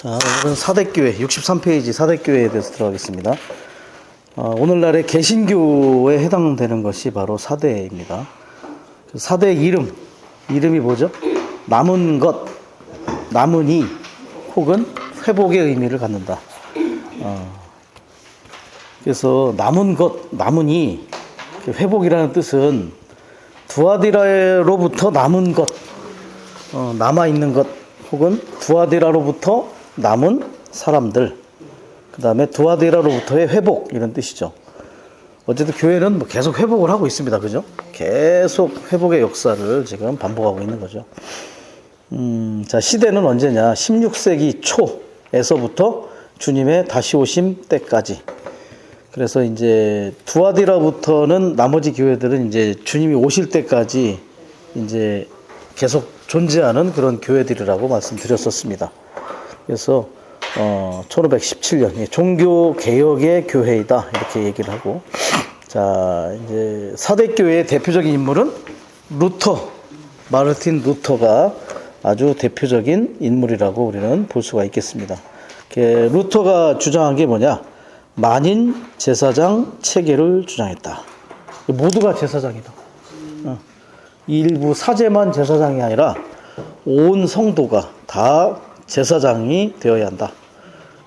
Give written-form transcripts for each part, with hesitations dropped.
자, 오늘은 사대교회 63페이지 사대교회에 대해서 들어가겠습니다. 오늘날의 개신교에 해당되는 것이 바로 사대입니다. 사대의 이름이 뭐죠? 남은 것, 남으니 혹은 회복의 의미를 갖는다. 그래서 남은 것, 남으니 회복이라는 뜻은 두아디라로부터 남은 것, 남아있는 것 혹은 두아디라로부터 남은 사람들, 그 다음에 두아디라로부터의 회복, 이런 뜻이죠. 어쨌든 교회는 뭐 계속 회복을 하고 있습니다. 그죠? 계속 회복의 역사를 지금 반복하고 있는 거죠. 자, 시대는 언제냐? 16세기 초에서부터 주님의 다시 오심 때까지. 그래서 이제 두아디라부터는 나머지 교회들은 이제 주님이 오실 때까지 이제 계속 존재하는 그런 교회들이라고 말씀드렸었습니다. 그래서 1517년 종교 개혁의 교회이다 이렇게 얘기를 하고, 자 이제 사대교회의 대표적인 인물은 마르틴 루터가 아주 대표적인 인물이라고 우리는 볼 수가 있겠습니다. 루터가 주장한 게 뭐냐? 만인 제사장 체계를 주장했다. 모두가 제사장이다. 일부 사제만 제사장이 아니라 온 성도가 다 제사장이 되어야 한다.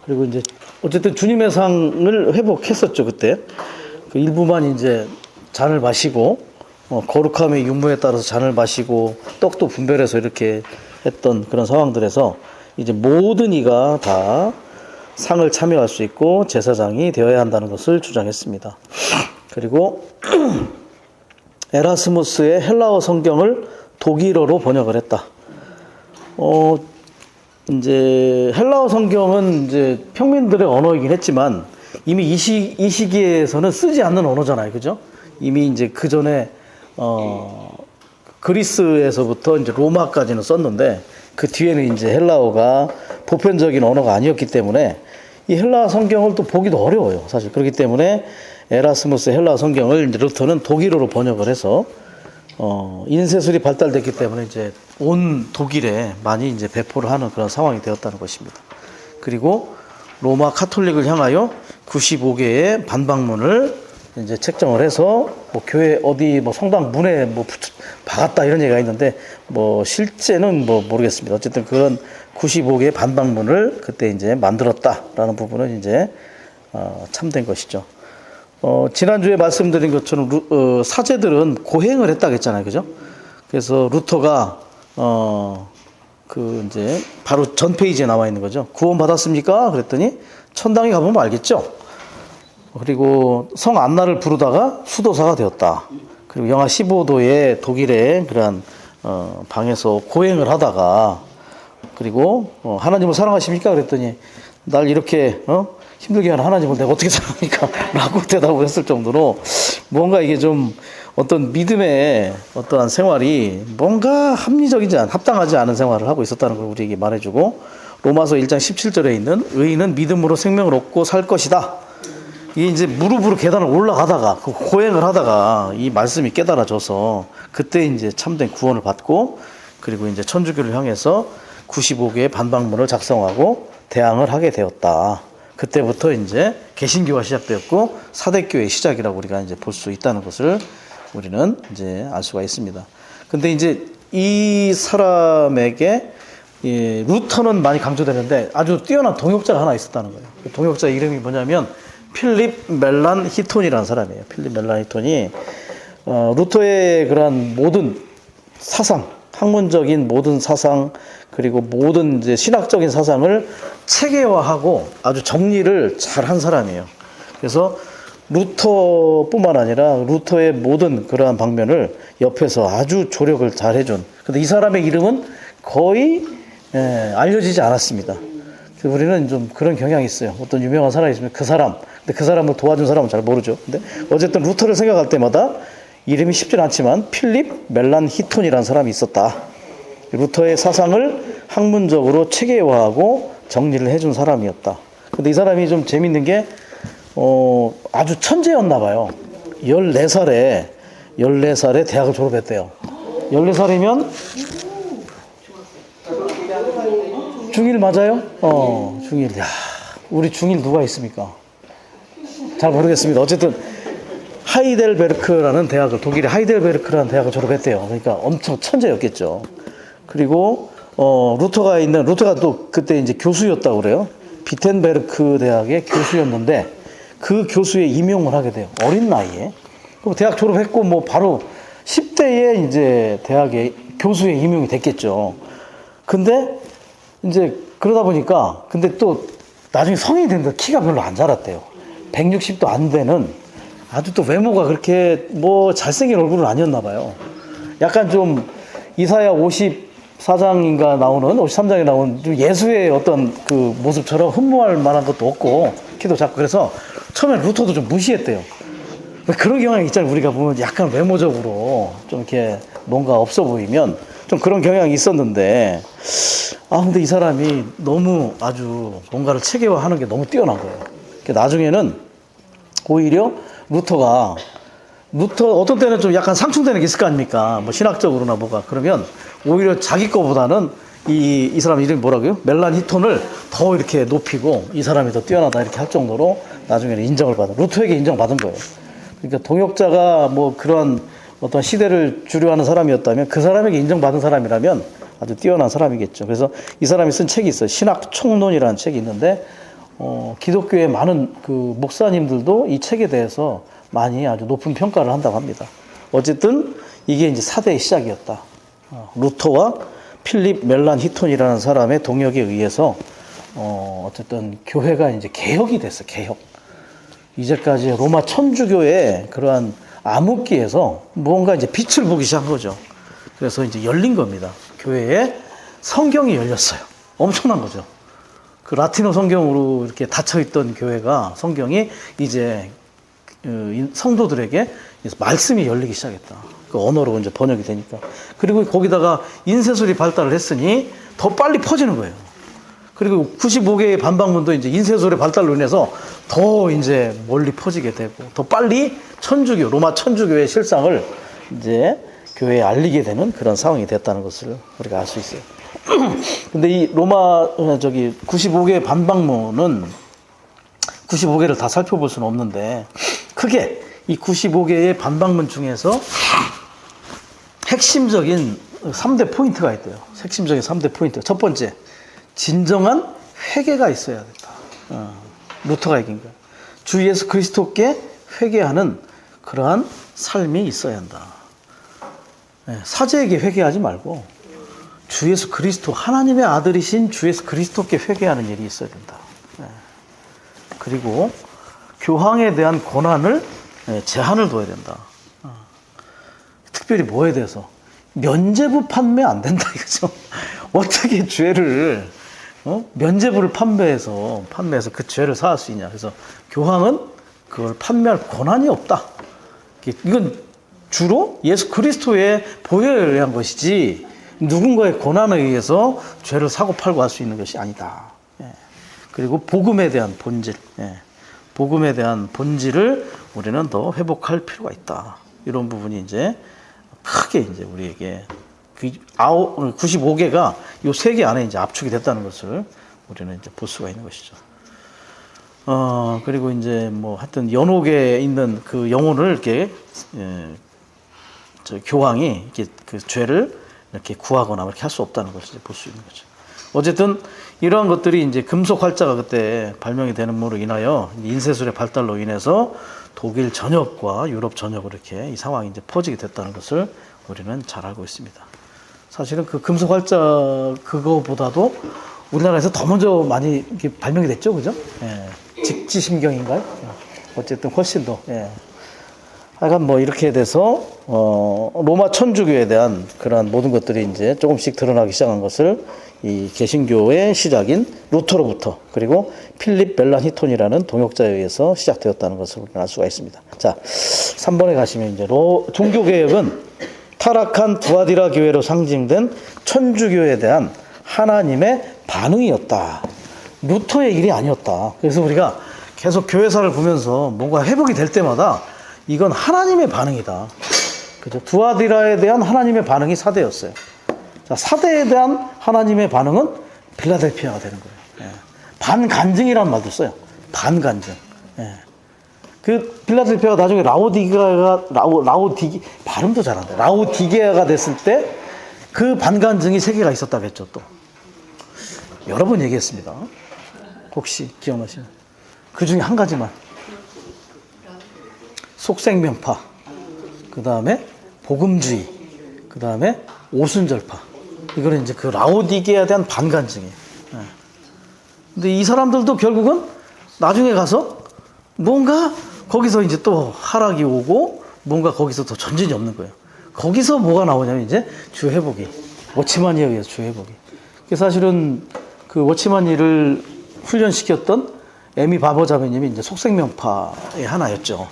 그리고 이제 어쨌든 주님의 상을 회복했었죠. 그때 그 일부만 이제 잔을 마시고 거룩함의 윤무에 따라서 잔을 마시고 떡도 분별해서 이렇게 했던 그런 상황들에서 이제 모든 이가 다 상을 참여할 수 있고 제사장이 되어야 한다는 것을 주장했습니다. 그리고 에라스무스의 헬라어 성경을 독일어로 번역을 했다. 이제 헬라어 성경은 이제 평민들의 언어이긴 했지만 이미 이 시기에서는 쓰지 않는 언어잖아요, 그죠? 이미 이제 그 전에 그리스에서부터 이제 로마까지는 썼는데 그 뒤에는 이제 헬라어가 보편적인 언어가 아니었기 때문에 이 헬라어 성경을 또 보기도 어려워요, 사실. 그렇기 때문에 에라스무스의 헬라어 성경을 이제 루터는 독일어로 번역을 해서 인쇄술이 발달됐기 때문에 이제 온 독일에 많이 이제 배포를 하는 그런 상황이 되었다는 것입니다. 그리고 로마 카톨릭을 향하여 95개의 반박문을 이제 책정을 해서 뭐 교회 어디 뭐 성당 문에 뭐 박았다 이런 얘기가 있는데 뭐 실제는 뭐 모르겠습니다. 어쨌든 그런 95개의 반박문을 그때 이제 만들었다라는 부분은 이제 참된 것이죠. 지난주에 말씀드린 것처럼 사제들은 고행을 했다고 했잖아요. 그죠? 그래서 루터가 이제 바로 전 페이지에 나와 있는 거죠. 구원 받았습니까? 그랬더니 천당에 가보면 알겠죠. 그리고 성 안나를 부르다가 수도사가 되었다. 그리고 영하 15도의 독일의 그러한 방에서 고행을 하다가, 그리고 하나님을 사랑하십니까? 그랬더니 날 이렇게 힘들게 하는 하나님을 내가 어떻게 사랑합니까? 라고 대답을 했을 정도로 뭔가 이게 좀 어떤 믿음의 어떠한 생활이 뭔가 합당하지 않은 생활을 하고 있었다는 걸 우리에게 말해주고, 로마서 1장 17절에 있는 의인은 믿음으로 생명을 얻고 살 것이다. 이게 이제 무릎으로 계단을 올라가다가 그 고행을 하다가 이 말씀이 깨달아져서 그때 이제 참된 구원을 받고, 그리고 이제 천주교를 향해서 95개의 반박문을 작성하고 대항을 하게 되었다. 그때부터 이제 개신교가 시작되었고 사대교의 시작이라고 우리가 이제 볼 수 있다는 것을 우리는 이제 알 수가 있습니다. 근데 이제 이 사람에게 루터는 많이 강조되는데 아주 뛰어난 동역자가 하나 있었다는 거예요. 그 동역자 이름이 뭐냐면 필립 멜란히톤이라는 사람이에요. 필립 멜란히톤이 루터의 그러한 모든 사상, 학문적인 모든 사상, 그리고 모든 이제 신학적인 사상을 체계화하고 아주 정리를 잘한 사람이에요. 그래서 루터뿐만 아니라 루터의 모든 그러한 방면을 옆에서 아주 조력을 잘 해준. 근데 이 사람의 이름은 거의 알려지지 않았습니다. 우리는 좀 그런 경향이 있어요. 어떤 유명한 사람이 있으면 그 사람, 근데 그 사람을 도와준 사람은 잘 모르죠. 근데 어쨌든 루터를 생각할 때마다 이름이 쉽진 않지만 필립 멜란히톤이라는 사람이 있었다. 루터의 사상을 학문적으로 체계화하고 정리를 해준 사람이었다. 근데 이 사람이 좀 재밌는 게 아주 천재였나 봐요. 14살에 대학을 졸업했대요. 14살이면 중1 맞아요? 중1. 야, 우리 중1 누가 있습니까? 잘 모르겠습니다. 어쨌든 하이델베르크라는 대학을, 독일의 하이델베르크라는 대학을 졸업했대요. 그러니까 엄청 천재였겠죠. 그리고 루터가 또 그때 이제 교수였다고 그래요. 비텐베르크 대학의 교수였는데 그 교수에 임용을 하게 돼요. 어린 나이에. 그럼 대학 졸업했고 뭐 바로 10대에 이제 대학에 교수에 임용이 됐겠죠. 근데 이제 그러다 보니까 근데 또 나중에 성인이 됐는데 키가 별로 안 자랐대요. 160도 안 되는 아주 또 외모가 그렇게 뭐 잘생긴 얼굴은 아니었나 봐요. 약간 좀 이사야 54장인가 나오는 53장에 나오는 좀 예수의 어떤 그 모습처럼 흠모할 만한 것도 없고 키도 작고 그래서 처음에 루터도 좀 무시했대요. 그런 경향이 있잖아요. 우리가 보면 약간 외모적으로 좀 이렇게 뭔가 없어 보이면 좀 그런 경향이 있었는데 근데 이 사람이 너무 아주 뭔가를 체계화하는 게 너무 뛰어난 거예요. 나중에는 오히려 루터 어떤 때는 좀 약간 상충되는 게 있을 거 아닙니까? 뭐 신학적으로나 뭐가 그러면 오히려 자기 거보다는 이 사람 이름이 뭐라고요? 멜란 히톤을 더 이렇게 높이고 이 사람이 더 뛰어나다 이렇게 할 정도로 나중에는 인정을 받은 루터에게 인정받은 거예요. 그러니까 동역자가 뭐 그런 어떤 시대를 주류하는 사람이었다면 그 사람에게 인정받은 사람이라면 아주 뛰어난 사람이겠죠. 그래서 이 사람이 쓴 책이 있어요. 신학 총론이라는 책이 있는데 기독교의 많은 그 목사님들도 이 책에 대해서 많이 아주 높은 평가를 한다고 합니다. 어쨌든 이게 이제 사대의 시작이었다. 루터와 필립 멜란 히톤이라는 사람의 동역에 의해서 어쨌든 교회가 이제 개혁이 됐어. 개혁. 이제까지 로마 천주교의 그러한 암흑기에서 무언가 이제 빛을 보기 시작한 거죠. 그래서 이제 열린 겁니다. 교회에 성경이 열렸어요. 엄청난 거죠. 그 라틴어 성경으로 이렇게 닫혀있던 교회가 성경이 이제 성도들에게 말씀이 열리기 시작했다. 그 언어로 이제 번역이 되니까. 그리고 거기다가 인쇄술이 발달을 했으니 더 빨리 퍼지는 거예요. 그리고 95개의 반박문도 이제 인쇄술의 발달로 인해서 더 이제 멀리 퍼지게 되고 더 빨리 로마 천주교의 실상을 이제 교회에 알리게 되는 그런 상황이 됐다는 것을 우리가 알 수 있어요. 근데 이 95개의 반박문은 95개를 다 살펴볼 수는 없는데 크게 이 95개의 반박문 중에서 핵심적인 3대 포인트가 있대요. 핵심적인 3대 포인트. 첫 번째, 진정한 회개가 있어야 된다. 루터가 얘기한 거예요. 주 예수 그리스도께 회개하는 그러한 삶이 있어야 한다. 사제에게 회개하지 말고 주 예수 그리스도, 하나님의 아들이신 주 예수 그리스도께 회개하는 일이 있어야 된다. 그리고 교황에 대한 권한을 제한을 둬야 된다. 특별히 뭐에 대해서? 면죄부 판매 안 된다 이거죠. 어떻게 죄를 면죄부를 판매해서 그 죄를 사할 수 있냐. 그래서 교황은 그걸 판매할 권한이 없다. 이건 주로 예수 그리스도의 보혈에 의한 것이지 누군가의 권한에 의해서 죄를 사고 팔고 할 수 있는 것이 아니다. 그리고 복음에 대한 본질, 복음에 대한 본질을 우리는 더 회복할 필요가 있다. 이런 부분이 이제 크게 이제 우리에게 95개가 이 3개 안에 이제 압축이 됐다는 것을 우리는 이제 볼 수가 있는 것이죠. 그리고 이제 뭐 하여튼 연옥에 있는 그 영혼을 이렇게 저 교황이 이렇게 그 죄를 이렇게 구하거나 이렇게 할 수 없다는 것을 볼 수 있는 거죠. 어쨌든 이러한 것들이 이제 금속 활자가 그때 발명이 되는 으로 인하여 인쇄술의 발달로 인해서 독일 전역과 유럽 전역으로 이렇게 이 상황이 이제 퍼지게 됐다는 것을 우리는 잘 알고 있습니다. 사실은 그 금속 활자 그거보다도 우리나라에서 더 먼저 많이 이렇게 발명이 됐죠, 그죠? 직지심경인가요? 어쨌든 훨씬 더. 하여간 뭐 이렇게 돼서 로마 천주교에 대한 그러한 모든 것들이 이제 조금씩 드러나기 시작한 것을 이 개신교의 시작인 루터로부터 그리고 필립 멜란 히톤이라는 동역자에 의해서 시작되었다는 것을 우리는 알 수가 있습니다. 자, 3번에 가시면 이제 종교개혁은 타락한 두아디라 교회로 상징된 천주교에 대한 하나님의 반응이었다. 루터의 일이 아니었다. 그래서 우리가 계속 교회사를 보면서 뭔가 회복이 될 때마다 이건 하나님의 반응이다. 그죠? 두아디라에 대한 하나님의 반응이 사대였어요. 자, 사대에 대한 하나님의 반응은 빌라델피아가 되는 거예요. 예. 반간증이라는 말도 써요. 반간증. 예. 그 빌라델피아가 나중에 발음도 잘한다. 라오디게아가 됐을 때 그 반간증이 세 개가 있었다고 했죠. 또 여러 번 얘기했습니다. 혹시 기억나시나요? 그 중에 한 가지만. 속생명파, 그 다음에 복음주의, 그 다음에 오순절파. 이거는 이제 그 라오디게아에 대한 반간증이에요. 예. 근데 이 사람들도 결국은 나중에 가서 뭔가 거기서 이제 또 하락이 오고 뭔가 거기서 더 전진이 없는 거예요. 거기서 뭐가 나오냐면 이제 주 회복이, 워치마니에 의해서 주 회복이. 사실은 그 워치마니를 훈련시켰던 에미 바버 자매님이 이제 속생명파의 하나였죠.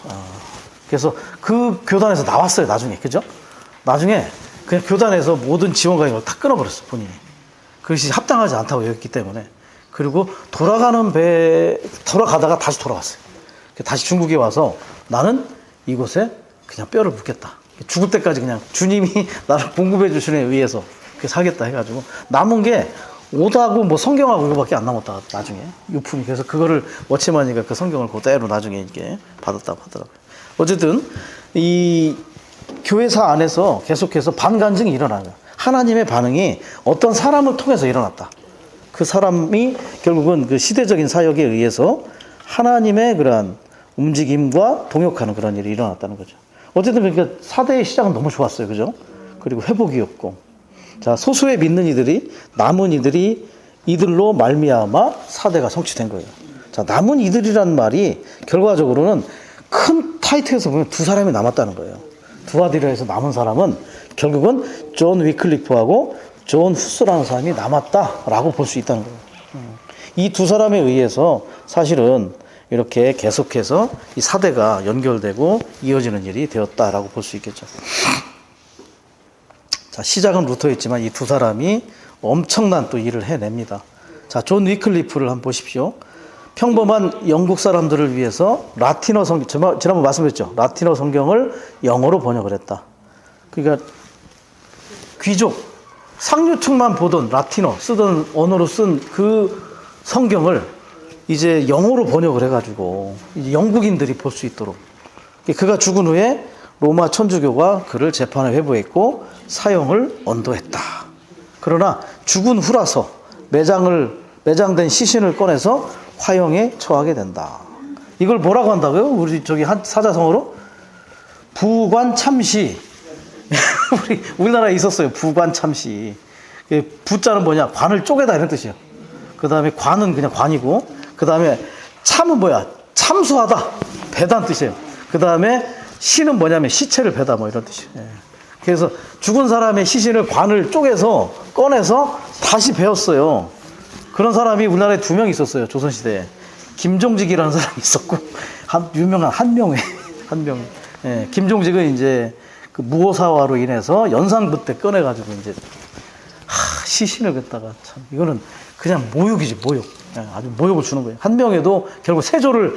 그래서 그 교단에서 나왔어요, 나중에. 그죠? 나중에 그냥 교단에서 모든 지원과 이걸 다 끊어버렸어, 본인이. 그것이 합당하지 않다고 여겼기 때문에. 그리고 돌아가다가 다시 돌아왔어요. 다시 중국에 와서 나는 이곳에 그냥 뼈를 묻겠다. 죽을 때까지 그냥 주님이 나를 공급해 주시는 에 의해서 살겠다 해가지고 남은 게 옷하고 뭐 성경하고 이거밖에 안 남았다, 나중에. 유품이. 그래서 그거를 워치마니가 그 성경을 그대로 나중에 이렇게 받았다고 하더라고요. 어쨌든 이 교회사 안에서 계속해서 반간증이 일어나요. 하나님의 반응이 어떤 사람을 통해서 일어났다. 그 사람이 결국은 그 시대적인 사역에 의해서 하나님의 그러한 움직임과 동역하는 그런 일이 일어났다는 거죠. 어쨌든 그러니까 사대의 시작은 너무 좋았어요. 그죠? 그리고 회복이었고. 자, 소수의 믿는 이들이, 남은 이들이, 이들로 말미암아 사대가 성취된 거예요. 자, 남은 이들이란 말이 결과적으로는 큰 타이틀에서 보면 두 사람이 남았다는 거예요. 두아디라에서 남은 사람은 결국은 존 위클리프하고 존 후스라는 사람이 남았다라고 볼 수 있다는 거예요. 이 두 사람에 의해서 사실은 이렇게 계속해서 이 사대가 연결되고 이어지는 일이 되었다라고 볼 수 있겠죠. 자, 시작은 루터였지만 이 두 사람이 엄청난 또 일을 해냅니다. 자, 존 위클리프를 한번 보십시오. 평범한 영국 사람들을 위해서 라틴어 성경, 지난번 말씀드렸죠. 라틴어 성경을 영어로 번역을 했다. 그러니까 귀족, 상류층만 보던 라틴어, 쓰던 언어로 쓴 그 성경을 이제 영어로 번역을 해가지고 이제 영국인들이 볼 수 있도록. 그가 죽은 후에 로마 천주교가 그를 재판에 회부했고 사형을 언도했다. 그러나 죽은 후라서 매장된 시신을 꺼내서 화형에 처하게 된다. 이걸 뭐라고 한다고요? 우리 저기 한 사자성어로 부관참시. 우리나라에 있었어요. 부관참시. 부자는 뭐냐? 관을 쪼개다 이런 뜻이에요. 그 다음에 관은 그냥 관이고, 그 다음에 참은 뭐야? 참수하다. 배다는 뜻이에요. 그 다음에 시는 뭐냐면 시체를 배다 뭐 이런 뜻이에요. 그래서 죽은 사람의 시신을 관을 쪼개서 꺼내서 다시 배웠어요. 그런 사람이 우리나라에 2명 있었어요. 조선시대에. 김종직이라는 사람이 있었고, 유명한 한명회. 예, 김종직은 이제 그 무호사화로 인해서 연산부 때 꺼내가지고 이제, 시신을 갖다가 참, 이거는 그냥 모욕이지, 모욕. 예, 아주 모욕을 주는 거예요. 한명회도 결국 세조를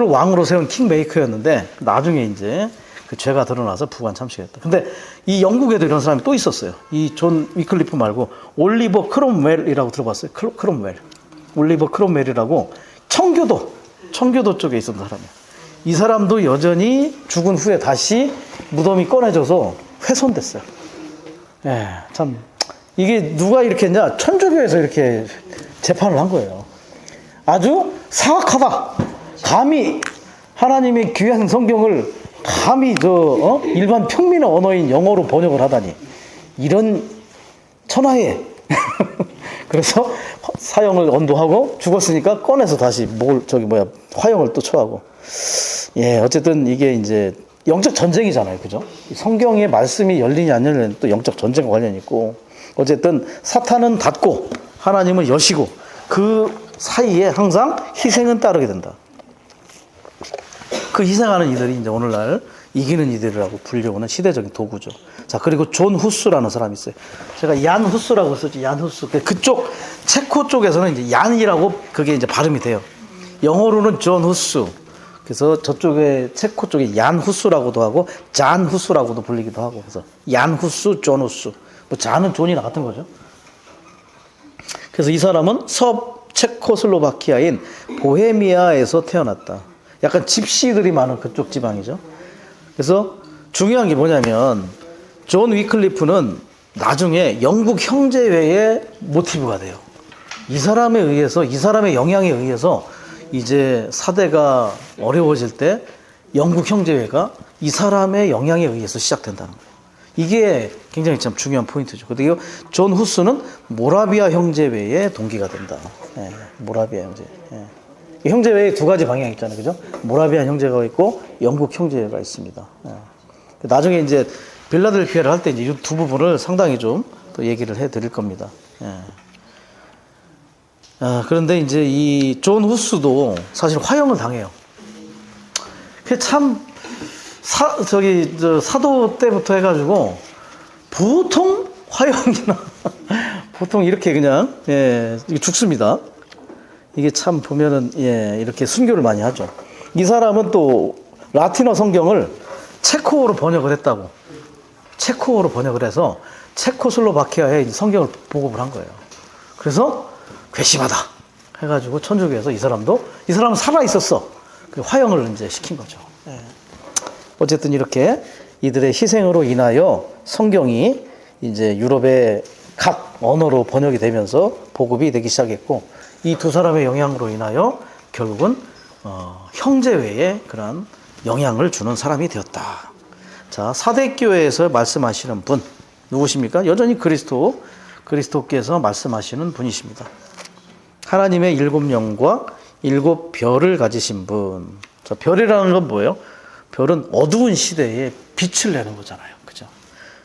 왕으로 세운 킹메이커였는데, 나중에 이제 그 죄가 드러나서 부관 참시했다. 근데 이 영국에도 이런 사람이 또 있었어요. 이 존 위클리프 말고 올리버 크롬웰이라고 들어봤어요? 크롬웰. 올리버 크롬웰이라고 청교도 쪽에 있었던 사람이에요. 이 사람도 여전히 죽은 후에 다시 무덤이 꺼내져서 훼손됐어요. 예, 참 이게 누가 이렇게 했냐? 천주교에서 이렇게 재판을 한 거예요. 아주 사악하다. 감히 하나님의 귀한 성경을 감히 일반 평민의 언어인 영어로 번역을 하다니, 이런 천하에. 그래서 사형을 언도하고 죽었으니까 꺼내서 다시 화형을 또 처하고. 예, 어쨌든 이게 이제 영적 전쟁이잖아요. 그죠? 성경의 말씀이 열리냐 안 열리냐 또 영적 전쟁과 관련이 있고, 어쨌든 사탄은 닫고 하나님은 여시고, 그 사이에 항상 희생은 따르게 된다. 그 희생하는 이들이 이제 오늘날 이기는 이들이라고 불려오는 시대적인 도구죠. 자, 그리고 존 후스라는 사람이 있어요. 제가 얀 후스라고 썼지, 얀 후스. 그쪽, 체코 쪽에서는 이제 얀이라고 그게 이제 발음이 돼요. 영어로는 존 후스. 그래서 저쪽에, 체코 쪽에 얀 후스라고도 하고, 잔 후스라고도 불리기도 하고, 그래서 얀 후스, 존 후스. 뭐, 잔은 존이나 같은 거죠. 그래서 이 사람은 체코슬로바키아인 보헤미아에서 태어났다. 약간 집시들이 많은 그쪽 지방이죠. 그래서 중요한 게 뭐냐면 존 위클리프는 나중에 영국 형제회의 모티브가 돼요. 이 사람에 의해서, 이 사람의 영향에 의해서 이제 사대가 어려워질 때 영국 형제회가 이 사람의 영향에 의해서 시작된다는 거예요. 이게 굉장히 참 중요한 포인트죠. 그리고 존 후스는 모라비아 형제회의 동기가 된다. 예, 모라비아 형제. 예. 형제회의 두 가지 방향이 있잖아요. 그죠? 모라비아 형제가 있고 영국 형제회가 있습니다. 예. 나중에 이제 빌라델피아를 할 때 이제 이 두 부분을 상당히 좀 또 얘기를 해 드릴 겁니다. 예. 그런데 이제 이 존 후스도 사실 화형을 당해요. 그 참, 사도 때부터 해가지고 보통 화형이나 보통 이렇게 그냥, 예, 죽습니다. 이게 참 보면은, 예, 이렇게 순교를 많이 하죠. 이 사람은 또 라틴어 성경을 체코어로 번역을 했다고. 체코어로 번역을 해서 체코슬로바키아에 성경을 보급을 한 거예요. 그래서 괘씸하다 해가지고 천주교에서 이 사람은 살아 있었어. 그 화형을 이제 시킨 거죠. 예. 어쨌든 이렇게 이들의 희생으로 인하여 성경이 이제 유럽의 각 언어로 번역이 되면서 보급이 되기 시작했고, 이 두 사람의 영향으로 인하여 결국은 형제회에 그런 영향을 주는 사람이 되었다. 자, 사대교회에서 말씀하시는 분 누구십니까? 여전히 그리스도께서 말씀하시는 분이십니다. 하나님의 7영과 7별을 가지신 분. 자, 별이라는 건 뭐예요? 별은 어두운 시대에 빛을 내는 거잖아요. 그죠?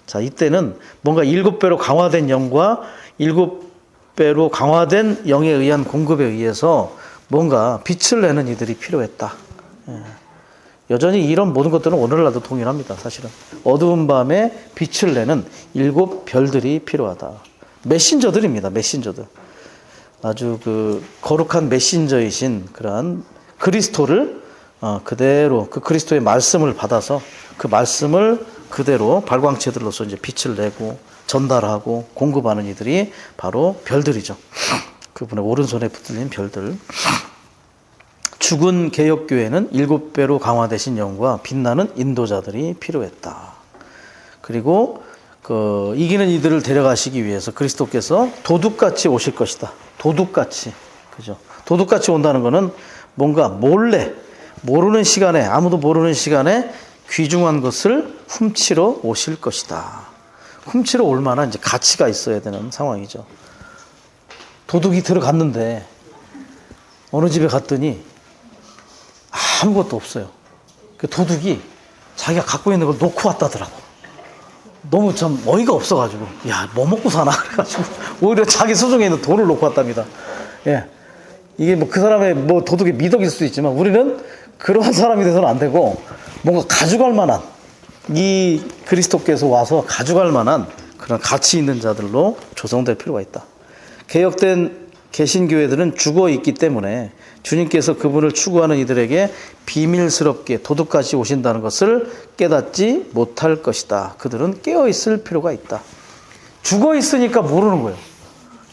자, 이때는 뭔가 7배로 강화된 영과 7배로 강화된 영에 의한 공급에 의해서 뭔가 빛을 내는 이들이 필요했다. 예. 여전히 이런 모든 것들은 오늘날도 동일합니다. 사실은 어두운 밤에 빛을 내는 7별들이 필요하다. 메신저들입니다. 메신저들. 아주 그 거룩한 메신저이신 그러한 그리스도를 그대로 그 그리스도의 말씀을 받아서 그 말씀을 그대로 발광체들로서 이제 빛을 내고 전달하고 공급하는 이들이 바로 별들이죠. 그분의 오른손에 붙들린 별들. 죽은 개혁교회는 7배로 강화되신 영과 빛나는 인도자들이 필요했다. 그리고 이기는 이들을 데려가시기 위해서 그리스도께서 도둑같이 오실 것이다. 도둑같이. 그죠? 도둑같이 온다는 것은 뭔가 몰래, 모르는 시간에, 아무도 모르는 시간에 귀중한 것을 훔치러 오실 것이다. 훔치러 올 만한 이제 가치가 있어야 되는 상황이죠. 도둑이 들어갔는데 어느 집에 갔더니 아무것도 없어요. 그 도둑이 자기가 갖고 있는 걸 놓고 왔다더라고. 너무 참 어이가 없어가지고, 야, 뭐 먹고 사나? 그래가지고, 오히려 자기 수중에 있는 돈을 놓고 왔답니다. 예. 이게 뭐 그 사람의 뭐 도둑의 미덕일 수도 있지만, 우리는 그러한 사람이 돼서는 안 되고, 뭔가 가져갈 만한, 이 그리스도께서 와서 가져갈 만한 그런 가치 있는 자들로 조성될 필요가 있다. 개혁된 개신교회들은 죽어 있기 때문에 주님께서 그분을 추구하는 이들에게 비밀스럽게 도둑같이 오신다는 것을 깨닫지 못할 것이다. 그들은 깨어 있을 필요가 있다. 죽어 있으니까 모르는 거예요.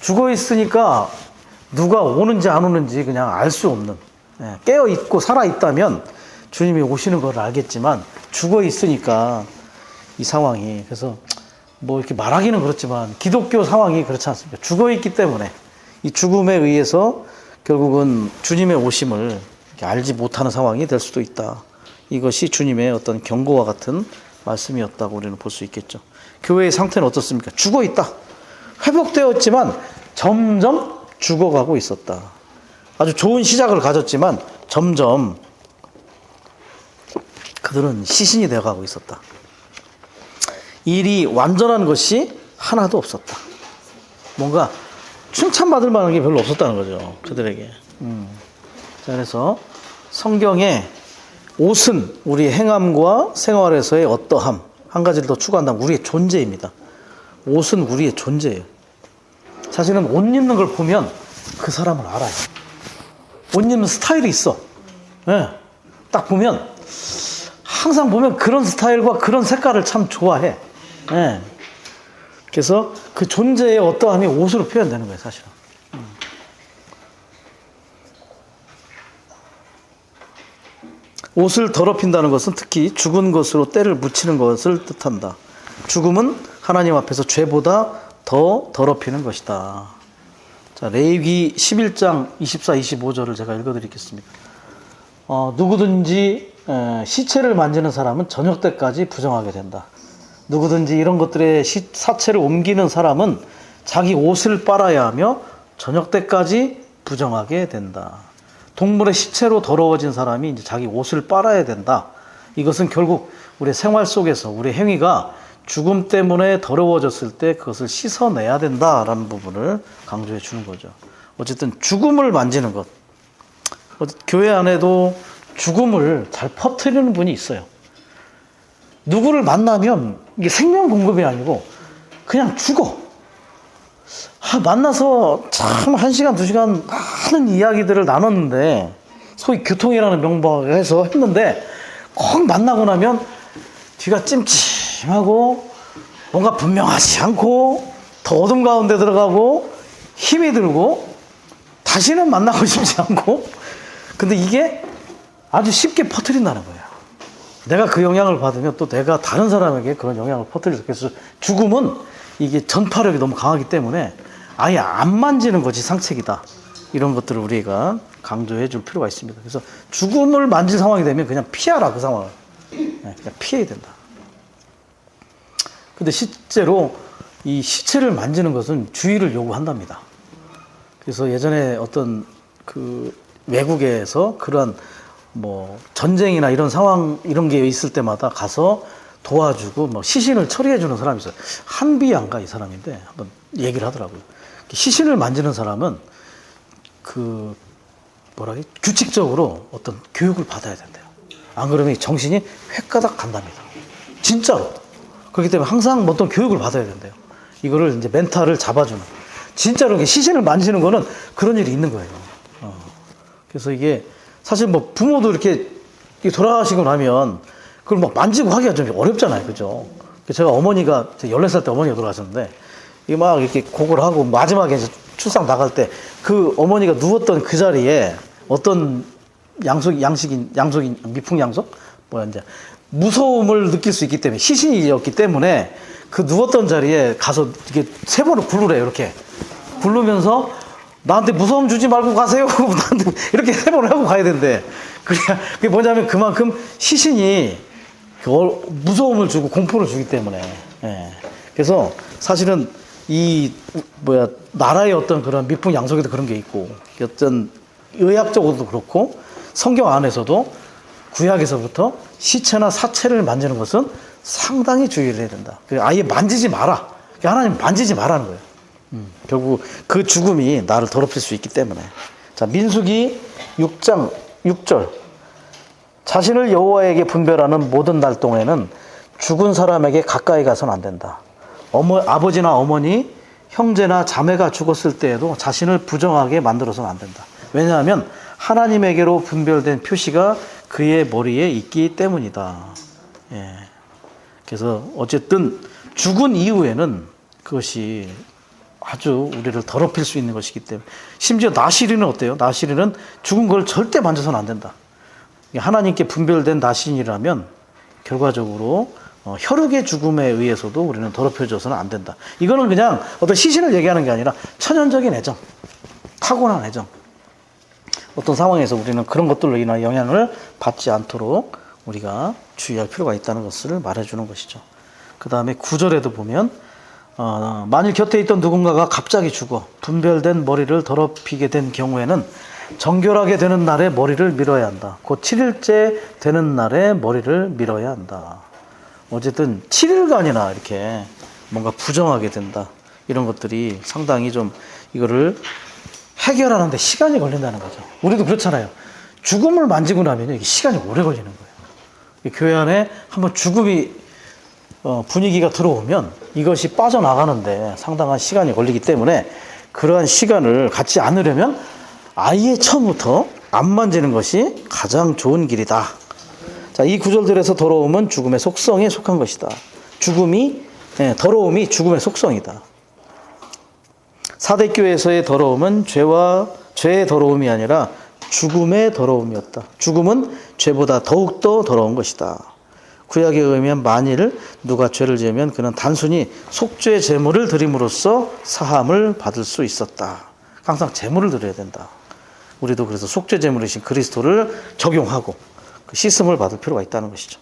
죽어 있으니까 누가 오는지 안 오는지 그냥 알 수 없는. 깨어 있고 살아 있다면 주님이 오시는 걸 알겠지만 죽어 있으니까 이 상황이, 그래서 뭐 이렇게 말하기는 그렇지만 기독교 상황이 그렇지 않습니까? 죽어 있기 때문에 이 죽음에 의해서 결국은 주님의 오심을 알지 못하는 상황이 될 수도 있다. 이것이 주님의 어떤 경고와 같은 말씀이었다고 우리는 볼 수 있겠죠. 교회의 상태는 어떻습니까? 죽어 있다. 회복되었지만 점점 죽어가고 있었다. 아주 좋은 시작을 가졌지만 점점 그들은 시신이 되어가고 있었다. 일이 완전한 것이 하나도 없었다. 뭔가 칭찬받을 만한 게 별로 없었다는 거죠. 그들에게. 자, 그래서 성경에 옷은 우리의 행함과 생활에서의 어떠함, 한 가지를 더 추가한다면 우리의 존재입니다. 옷은 우리의 존재예요. 사실은 옷 입는 걸 보면 그 사람을 알아요. 옷 입는 스타일이 있어. 네. 딱 보면 항상 보면 그런 스타일과 그런 색깔을 참 좋아해. 네. 그래서 그 존재의 어떠함이 옷으로 표현되는 거예요, 사실은. 옷을 더럽힌다는 것은 특히 죽은 것으로 때를 묻히는 것을 뜻한다. 죽음은 하나님 앞에서 죄보다 더 더럽히는 것이다. 자, 레위기 11장 24, 25절을 제가 읽어드리겠습니다. 누구든지 시체를 만지는 사람은 저녁 때까지 부정하게 된다. 누구든지 이런 것들의 사체를 옮기는 사람은 자기 옷을 빨아야 하며 저녁 때까지 부정하게 된다. 동물의 시체로 더러워진 사람이 이제 자기 옷을 빨아야 된다. 이것은 결국 우리 생활 속에서 우리 행위가 죽음 때문에 더러워졌을 때 그것을 씻어내야 된다라는 부분을 강조해 주는 거죠. 어쨌든 죽음을 만지는 것. 교회 안에도 죽음을 잘 퍼뜨리는 분이 있어요. 누구를 만나면 이게 생명 공급이 아니고 그냥 죽어. 만나서 참 1시간, 2시간 많은 이야기들을 나눴는데 소위 교통이라는 명목에서 했는데 꼭 만나고 나면 뒤가 찜찜하고 뭔가 분명하지 않고 더 어둠 가운데 들어가고 힘이 들고 다시는 만나고 싶지 않고 근데 이게 아주 쉽게 퍼뜨린다는 거예요. 내가 그 영향을 받으면 또 내가 다른 사람에게 그런 영향을 퍼뜨려서 그래서 죽음은 이게 전파력이 너무 강하기 때문에 아예 안 만지는 것이 상책이다. 이런 것들을 우리가 강조해 줄 필요가 있습니다. 그래서 죽음을 만질 상황이 되면 그냥 피하라, 그 상황을. 그냥 피해야 된다. 근데 실제로 이 시체를 만지는 것은 주의를 요구한답니다. 그래서 예전에 어떤 그 외국에서 그러한 뭐 전쟁이나 이런 상황 이런 게 있을 때마다 가서 도와주고 뭐 시신을 처리해 주는 사람이 있어요. 한비양가 이 사람인데 한번 얘기를 하더라고요. 시신을 만지는 사람은 그 규칙적으로 어떤 교육을 받아야 된대요. 안 그러면 정신이 획가닥 간답니다. 진짜로. 그렇기 때문에 항상 어떤 교육을 받아야 된대요. 이거를 이제 멘탈을 잡아주는. 진짜로 시신을 만지는 거는 그런 일이 있는 거예요. 그래서 이게 사실 뭐 부모도 이렇게 돌아가시고 나면 그걸 막 만지고 하기가 좀 어렵잖아요. 그죠? 제가 어머니가 14살 때 어머니가 돌아가셨는데 이게 막 이렇게 곡을 하고 마지막에 이제 출상 나갈 때 그 어머니가 누웠던 그 자리에 어떤 양속인 미풍양속? 이제 무서움을 느낄 수 있기 때문에 시신이었기 때문에 그 누웠던 자리에 가서 이게 3번을 굴르래요. 이렇게 굴르면서 나한테 무서움 주지 말고 가세요. 나한테 이렇게 3번을 하고 가야 된대. 그게 뭐냐면 그만큼 시신이 무서움을 주고 공포를 주기 때문에. 예. 그래서 사실은 나라의 어떤 그런 미풍양속에도 그런 게 있고, 어떤 의학적으로도 그렇고, 성경 안에서도 구약에서부터 시체나 사체를 만지는 것은 상당히 주의를 해야 된다. 아예 만지지 마라. 하나님 만지지 말라는 거예요. 결국 그 죽음이 나를 더럽힐 수 있기 때문에. 자, 민수기 6장 6절. 자신을 여호와에게 분별하는 모든 날 동안에는 죽은 사람에게 가까이 가서는 안 된다. 아버지나 어머니, 형제나 자매가 죽었을 때에도 자신을 부정하게 만들어서는 안 된다. 왜냐하면 하나님에게로 분별된 표시가 그의 머리에 있기 때문이다. 예. 그래서 어쨌든 죽은 이후에는 그것이 아주 우리를 더럽힐 수 있는 것이기 때문에. 심지어 나시린은 어때요? 나시린은 죽은 걸 절대 만져서는 안 된다. 하나님께 분별된 나시린이라면 결과적으로 혈육의 죽음에 의해서도 우리는 더럽혀져서는 안 된다. 이거는 그냥 어떤 시신을 얘기하는 게 아니라 천연적인 애정, 타고난 애정. 어떤 상황에서 우리는 그런 것들로 인한 영향을 받지 않도록 우리가 주의할 필요가 있다는 것을 말해주는 것이죠. 그 다음에 9절에도 보면 만일 곁에 있던 누군가가 갑자기 죽어 분별된 머리를 더럽히게 된 경우에는 정결하게 되는 날에 머리를 밀어야 한다. 곧 7일째 되는 날에 머리를 밀어야 한다. 어쨌든 7일간이나 이렇게 뭔가 부정하게 된다. 이런 것들이 상당히 좀 이거를 해결하는데 시간이 걸린다는 거죠. 우리도 그렇잖아요. 죽음을 만지고 나면 이게 시간이 오래 걸리는 거예요. 교회 안에 한번 죽음이 분위기가 들어오면 이것이 빠져나가는데 상당한 시간이 걸리기 때문에 그러한 시간을 갖지 않으려면 아예 처음부터 안 만지는 것이 가장 좋은 길이다. 자, 이 구절들에서 더러움은 죽음의 속성에 속한 것이다. 더러움이 죽음의 속성이다. 사대교회에서의 더러움은 죄의 더러움이 아니라 죽음의 더러움이었다. 죽음은 죄보다 더욱더 더러운 것이다. 구약에 의하면 만일 누가 죄를 지으면 그는 단순히 속죄 제물을 드림으로써 사함을 받을 수 있었다. 항상 제물을 드려야 된다. 우리도 그래서 속죄 제물이신 그리스도를 적용하고 그 씻음을 받을 필요가 있다는 것이죠.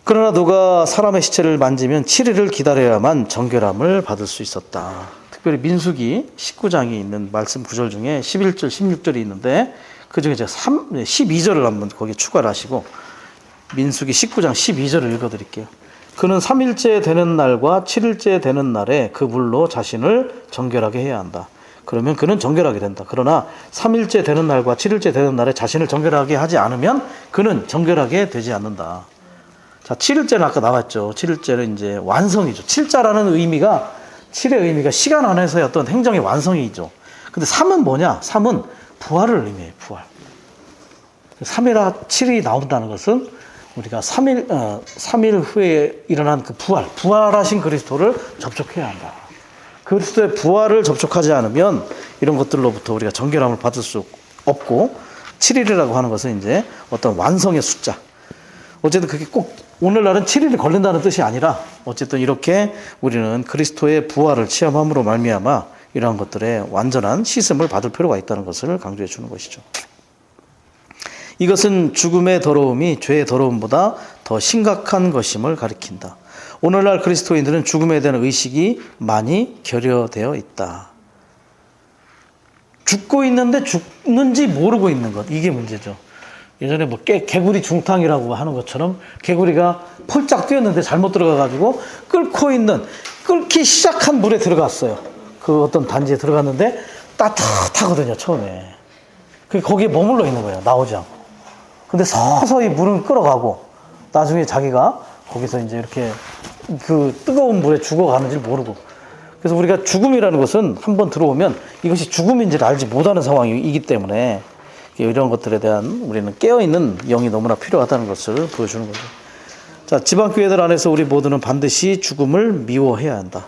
그러나 누가 사람의 시체를 만지면 7일을 기다려야만 정결함을 받을 수 있었다. 특별히 민수기 19장이 있는 말씀 구절 중에 11절, 16절이 있는데 그 중에 제가 12절을 한번 거기에 추가를 하시고 민수기 19장 12절을 읽어드릴게요. 그는 3일째 되는 날과 7일째 되는 날에 그 물로 자신을 정결하게 해야 한다. 그러면 그는 정결하게 된다. 그러나 3일째 되는 날과 7일째 되는 날에 자신을 정결하게 하지 않으면 그는 정결하게 되지 않는다. 자, 7일째는 아까 나왔죠. 7일째는 이제 완성이죠. 7자라는 의미가 7의 의미가 시간 안에서의 어떤 행정의 완성이죠. 근데 3은 뭐냐? 3은 부활을 의미해요. 부활. 3이라 7이 나온다는 것은 우리가 3일 후에 일어난 그 부활하신 그리스도를 접촉해야 한다. 그리스도의 부활을 접촉하지 않으면 이런 것들로부터 우리가 정결함을 받을 수 없고 7일이라고 하는 것은 이제 어떤 완성의 숫자. 어쨌든 그게 꼭 오늘날은 7일이 걸린다는 뜻이 아니라 어쨌든 이렇게 우리는 그리스도의 부활을 체험함으로 말미암아 이러한 것들의 완전한 씻음을 받을 필요가 있다는 것을 강조해 주는 것이죠. 이것은 죽음의 더러움이 죄의 더러움보다 더 심각한 것임을 가리킨다. 오늘날 그리스도인들은 죽음에 대한 의식이 많이 결여되어 있다. 죽고 있는데 죽는지 모르고 있는 것, 이게 문제죠. 예전에 뭐 개구리 중탕이라고 하는 것처럼 개구리가 폴짝 뛰었는데 잘못 들어가가지고 끓기 시작한 물에 들어갔어요. 그 어떤 단지에 들어갔는데 따뜻하거든요, 처음에. 거기에 머물러 있는 거예요, 나오지 않고. 근데 서서히 물은 끓어가고 나중에 자기가 거기서 이제 이렇게 그 뜨거운 물에 죽어가는지 모르고. 그래서 우리가 죽음이라는 것은 한번 들어오면 이것이 죽음인지를 알지 못하는 상황이기 때문에 이런 것들에 대한 우리는 깨어있는 영이 너무나 필요하다는 것을 보여주는 거죠. 자, 지방교회들 안에서 우리 모두는 반드시 죽음을 미워해야 한다.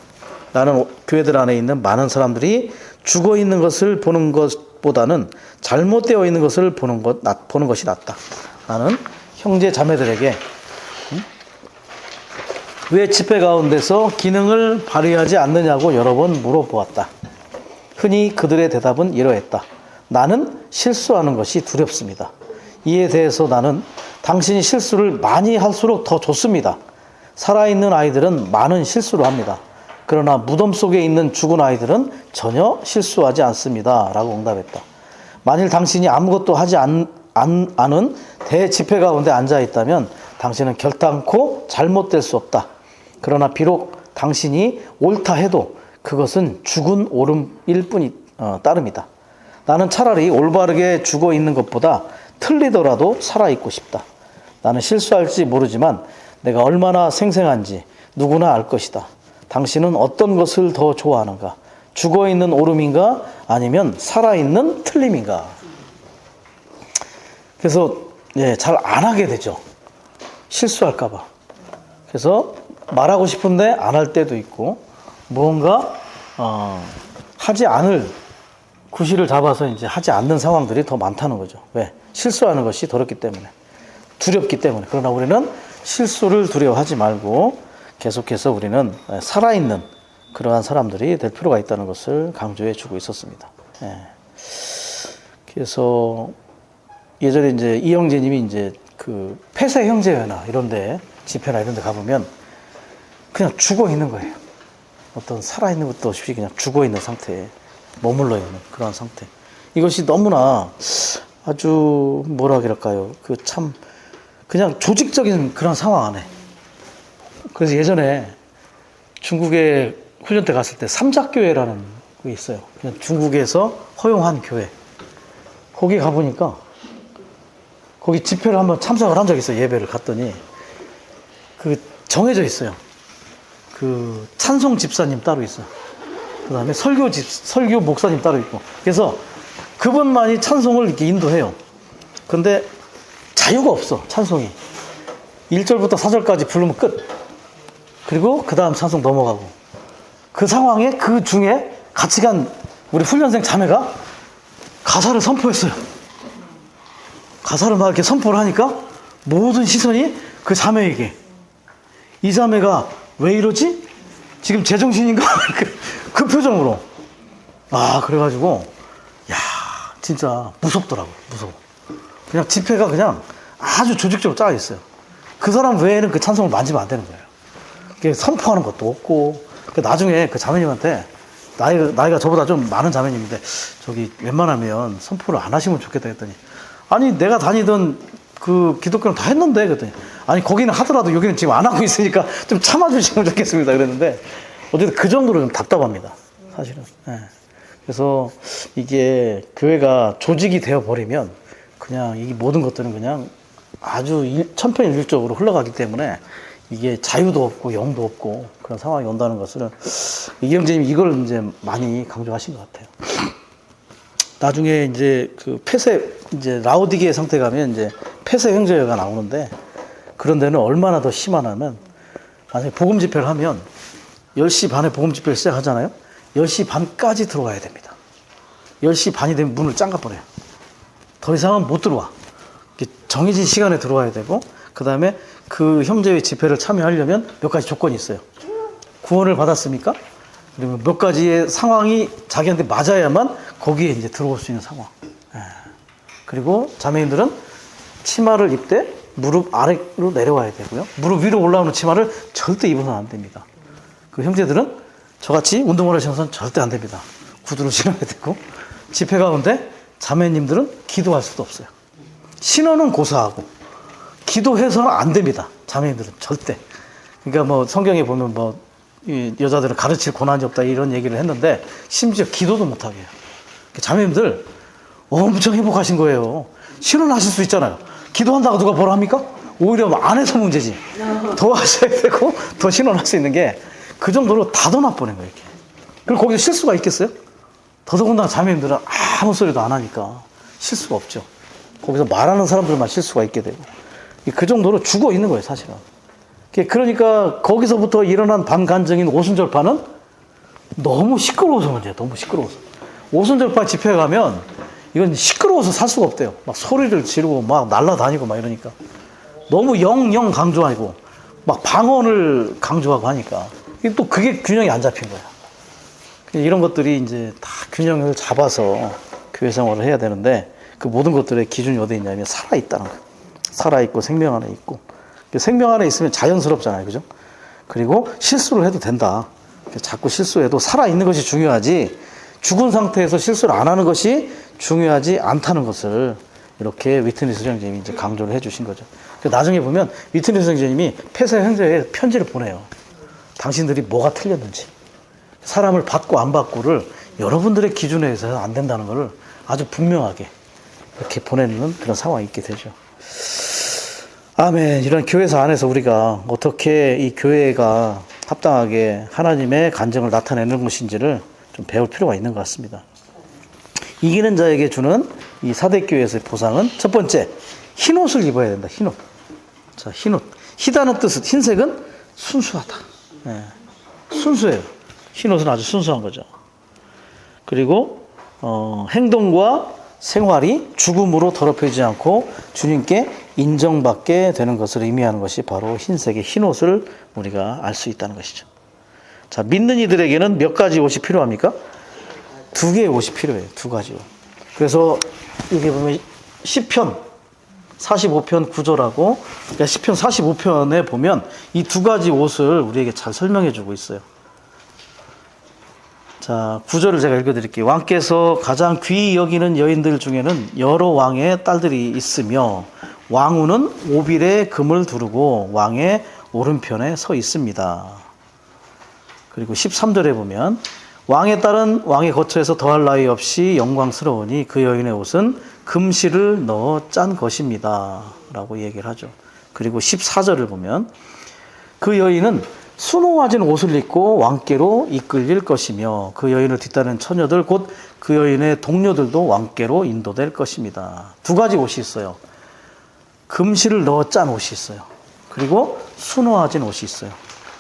나는 교회들 안에 있는 많은 사람들이 죽어 있는 것을 보는 것보다는 잘못되어 있는 것을 보는 것이 낫다. 나는 형제 자매들에게 왜 집회 가운데서 기능을 발휘하지 않느냐고 여러 번 물어보았다. 흔히 그들의 대답은 이러했다. 나는 실수하는 것이 두렵습니다. 이에 대해서 나는 당신이 실수를 많이 할수록 더 좋습니다. 살아있는 아이들은 많은 실수를 합니다. 그러나 무덤 속에 있는 죽은 아이들은 전혀 실수하지 않습니다. 라고 응답했다. 만일 당신이 아무것도 하지 않은 대집회 가운데 앉아 있다면 당신은 결단코 잘못될 수 없다. 그러나 비록 당신이 옳다 해도 그것은 죽은 옳음일 따름이다. 나는 차라리 올바르게 죽어 있는 것보다 틀리더라도 살아있고 싶다. 나는 실수할지 모르지만 내가 얼마나 생생한지 누구나 알 것이다. 당신은 어떤 것을 더 좋아하는가? 죽어 있는 옳음인가? 아니면 살아있는 틀림인가? 그래서 잘 안 하게 되죠. 실수할까 봐. 그래서 말하고 싶은데 안 할 때도 있고 무언가 하지 않을 구실을 잡아서 이제 하지 않는 상황들이 더 많다는 거죠. 왜? 실수하는 것이 더럽기 때문에, 두렵기 때문에. 그러나 우리는 실수를 두려워하지 말고 계속해서 우리는 살아있는 그러한 사람들이 될 필요가 있다는 것을 강조해 주고 있었습니다. 그래서 예전에 이제 이영재님이 이제 그 폐쇄 형제회나 이런데 집회나 이런데 가보면 그냥 죽어 있는 거예요. 어떤 살아있는 것도 없이 그냥 죽어 있는 상태에 머물러 있는 그런 상태. 이것이 너무나 아주 뭐라 그럴까요? 그 참 그냥 조직적인 그런 상황 안에. 그래서 예전에 중국에 훈련 때 갔을 때 삼작교회라는 게 있어요. 그냥 중국에서 허용한 교회. 거기 가보니까 거기 집회를 한번 참석을 한 적이 있어요. 예배를 갔더니 그 정해져 있어요. 그 찬송 집사님 따로 있어요. 그 다음에 설교 목사님 따로 있고. 그래서 그분만이 찬송을 이렇게 인도해요. 근데 자유가 없어, 찬송이. 1절부터 4절까지 부르면 끝. 그리고 그 다음 찬송 넘어가고. 그 상황에 그 중에 같이 간 우리 훈련생 자매가 가사를 선포했어요. 가사를 막 이렇게 선포를 하니까 모든 시선이 그 자매에게. 이 자매가 왜 이러지? 지금 제정신인가? 그 표정으로. 아, 그래가지고, 야, 진짜 무섭더라고, 무서워. 그냥 집회가 그냥 아주 조직적으로 짜여 있어요. 그 사람 외에는 그 찬송을 만지면 안 되는 거예요. 그게 선포하는 것도 없고, 나중에 그 자매님한테, 나이가 저보다 좀 많은 자매님인데, 저기 웬만하면 선포를 안 하시면 좋겠다 했더니, 아니, 내가 다니던 그 기독교는 다 했는데, 그랬더니, 아니, 거기는 하더라도 여기는 지금 안 하고 있으니까 좀 참아주시면 좋겠습니다. 그랬는데, 어쨌든 그 정도로 좀 답답합니다. 사실은. 네. 그래서 이게 교회가 조직이 되어버리면 그냥 이 모든 것들은 그냥 아주 천편일률적으로 흘러가기 때문에 이게 자유도 없고 영도 없고 그런 상황이 온다는 것을 이경재님이 이걸 이제 많이 강조하신 것 같아요. 나중에 이제 그 폐쇄, 이제 라오디게 상태 가면 이제 폐쇄 형제가 나오는데 그런 데는 얼마나 더 심하냐면 만약에 복음 집회를 하면 10시 반에 복음 집회를 시작하잖아요. 10시 반까지 들어와야 됩니다. 10시 반이 되면 문을 잠가버려요. 더 이상은 못 들어와. 정해진 시간에 들어와야 되고, 그 다음에 그 형제의 집회를 참여하려면 몇 가지 조건이 있어요. 구원을 받았습니까? 그리고 몇 가지의 상황이 자기한테 맞아야만 거기에 이제 들어올 수 있는 상황. 그리고 자매인들은 치마를 입되 무릎 아래로 내려와야 되고요. 무릎 위로 올라오는 치마를 절대 입어서는 안 됩니다. 그 형제들은 저같이 운동화를 신어서는 절대 안 됩니다. 구두를 신어야 되고, 집회 가운데 자매님들은 기도할 수도 없어요. 신어는 고사하고, 기도해서는 안 됩니다. 자매님들은 절대. 그러니까 뭐 성경에 보면 뭐, 이 여자들은 가르칠 고난이 없다 이런 얘기를 했는데, 심지어 기도도 못하게 해요. 자매님들 엄청 행복하신 거예요. 신어는 하실 수 있잖아요. 기도한다고 누가 뭐라 합니까? 오히려 안 해서 문제지. 더 하셔야 되고, 더 신어는 할 수 있는 게, 그 정도로 다도나보낸 거예요, 이렇게. 그리고 거기서 실수가 있겠어요? 더더군다나 자매님들은 아무 소리도 안 하니까 실수가 없죠. 거기서 말하는 사람들만 실수가 있게 되고. 그 정도로 죽어 있는 거예요, 사실은. 그러니까 거기서부터 일어난 반간증인 오순절파는 너무 시끄러워서 문제예요, 너무 시끄러워서. 오순절파 집회에 가면 이건 시끄러워서 살 수가 없대요. 막 소리를 지르고 막 날아다니고 막 이러니까. 너무 영영 강조하고 막 방언을 강조하고 하니까. 또 그게 균형이 안 잡힌 거야. 이런 것들이 이제 다 균형을 잡아서 교회 생활을 해야 되는데 그 모든 것들의 기준이 어디 있냐면 살아있다는 거예요. 살아있고 생명 안에 있고. 생명 안에 있으면 자연스럽잖아요. 그죠? 그리고 실수를 해도 된다. 자꾸 실수해도 살아있는 것이 중요하지 죽은 상태에서 실수를 안 하는 것이 중요하지 않다는 것을 이렇게 위트니스 형제님이 이제 강조를 해 주신 거죠. 나중에 보면 위트니스 형제님이 폐쇄 형제에 편지를 보내요. 당신들이 뭐가 틀렸는지, 사람을 받고 안 받고를 여러분들의 기준에 의해서 안 된다는 것을 아주 분명하게 이렇게 보내는 그런 상황이 있게 되죠. 아멘. 이런 교회사 안에서 우리가 어떻게 이 교회가 합당하게 하나님의 간증을 나타내는 것인지를 좀 배울 필요가 있는 것 같습니다. 이기는 자에게 주는 이 사대교회에서의 보상은 첫 번째, 흰 옷을 입어야 된다. 흰 옷. 자, 흰 옷. 희다는 뜻은, 흰색은 순수하다. 네. 순수해요. 흰 옷은 아주 순수한 거죠. 그리고 행동과 생활이 죽음으로 더럽혀지지 않고 주님께 인정받게 되는 것을 의미하는 것이 바로 흰색의 흰 옷을 우리가 알 수 있다는 것이죠. 자, 믿는 이들에게는 몇 가지 옷이 필요합니까? 2개의 옷이 필요해요. 2가지 옷. 그래서 여기 보면 시편 45편 9절하고 시편 45편에 보면 이 2가지 옷을 우리에게 잘 설명해 주고 있어요. 자, 9절을 제가 읽어드릴게요. 왕께서 가장 귀히 여기는 여인들 중에는 여러 왕의 딸들이 있으며 왕후는 오빌에 금을 두르고 왕의 오른편에 서 있습니다. 그리고 13절에 보면 왕의 딸은 왕의 거처에서 더할 나위 없이 영광스러우니 그 여인의 옷은 금실을 넣어 짠 것입니다. 라고 얘기를 하죠. 그리고 14절을 보면 그 여인은 순홍하진 옷을 입고 왕께로 이끌릴 것이며 그 여인을 뒤따르는 처녀들 곧 그 여인의 동료들도 왕께로 인도될 것입니다. 2가지 옷이 있어요. 금실을 넣어 짠 옷이 있어요. 그리고 순홍하진 옷이 있어요.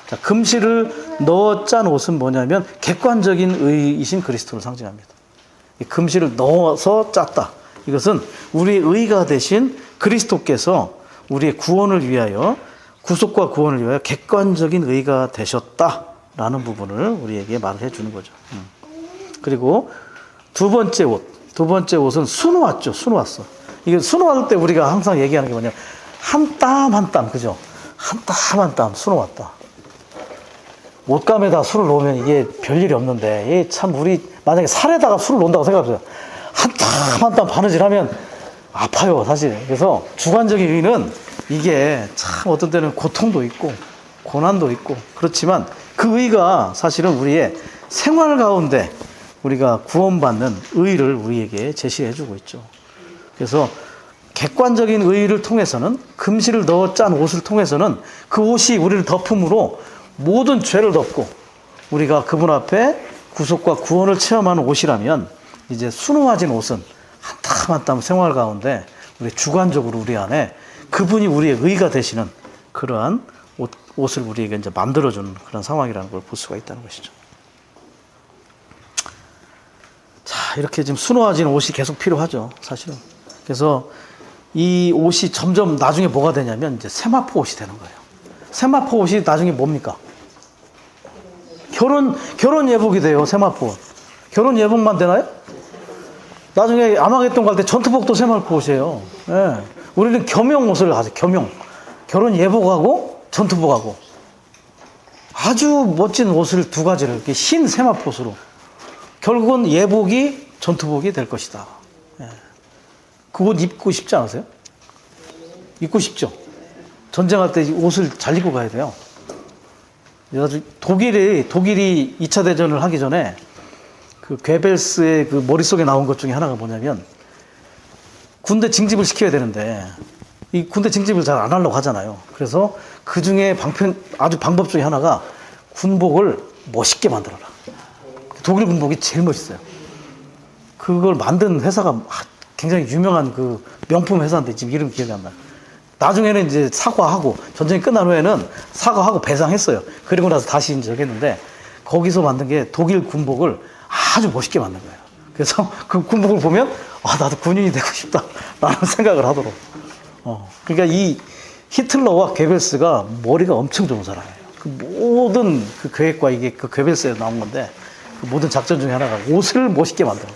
자, 금실을 넣어 짠 옷은 뭐냐면 객관적인 의이신 그리스도를 상징합니다. 이 금실을 넣어서 짰다. 이것은 우리의 의가 되신 그리스도께서 우리의 구원을 위하여, 구속과 구원을 위하여 객관적인 의가 되셨다라는 부분을 우리에게 말을 해주는 거죠. 그리고 두 번째 옷은 수놓았죠. 수놓았어. 이게 수놓을 때 우리가 항상 얘기하는 게 뭐냐면 한 땀 한 땀, 그죠? 한 땀 한 땀 수놓았다. 옷감에다 술을 놓으면 이게 별일이 없는데, 이게 참 우리 만약에 살에다가 술을 놓는다고 생각해보세요. 한 땀 한 땀 바느질하면 아파요, 사실. 그래서 주관적인 의는 이게 참 어떤 때는 고통도 있고 고난도 있고 그렇지만 그 의가 사실은 우리의 생활 가운데 우리가 구원받는 의를 우리에게 제시해주고 있죠. 그래서 객관적인 의를 통해서는, 금실을 넣어 짠 옷을 통해서는 그 옷이 우리를 덮음으로 모든 죄를 덮고 우리가 그분 앞에 구속과 구원을 체험하는 옷이라면, 이제 수놓아진 옷은 한 땀 한 땀 생활 가운데 우리 주관적으로 우리 안에 그분이 우리의 의가 되시는 그러한 옷을 우리에게 이제 만들어주는 그런 상황이라는 걸 볼 수가 있다는 것이죠. 자, 이렇게 지금 수놓아진 옷이 계속 필요하죠, 사실은. 그래서 이 옷이 점점 나중에 뭐가 되냐면 이제 세마포 옷이 되는 거예요. 세마포 옷이 나중에 뭡니까? 결혼 예복이 돼요, 세마포 옷. 결혼 예복만 되나요? 나중에 아마겟돈 갈 때 전투복도 세마포 옷이에요. 예. 우리는 겸용 옷을 하죠, 겸용. 결혼 예복하고 전투복하고. 아주 멋진 옷을 두 가지를 이렇게 흰 세마포 옷으로. 결국은 예복이 전투복이 될 것이다. 예. 그 옷 입고 싶지 않으세요? 입고 싶죠? 전쟁할 때 옷을 잘 입고 가야 돼요. 독일이 2차 대전을 하기 전에 그 괴벨스의 그 머릿속에 나온 것 중에 하나가 뭐냐면, 군대 징집을 시켜야 되는데 이 군대 징집을 잘 안 하려고 하잖아요. 그래서 그 중에 아주 방법 중에 하나가 군복을 멋있게 만들어라. 독일 군복이 제일 멋있어요. 그걸 만든 회사가 굉장히 유명한 그 명품 회사인데 지금 이름 기억이 안 나요. 나중에는 이제 사과하고, 전쟁이 끝난 후에는 사과하고 배상했어요. 그리고 나서 다시 이제 했는데, 거기서 만든 게 독일 군복을 아주 멋있게 만든 거예요. 그래서 그 군복을 보면 나도 군인이 되고 싶다 라는 생각을 하도록. 그러니까 이 히틀러와 괴벨스가 머리가 엄청 좋은 사람이에요. 그 모든 그 계획과 이게 그 괴벨스에서 나온 건데, 그 모든 작전 중에 하나가 옷을 멋있게 만들어.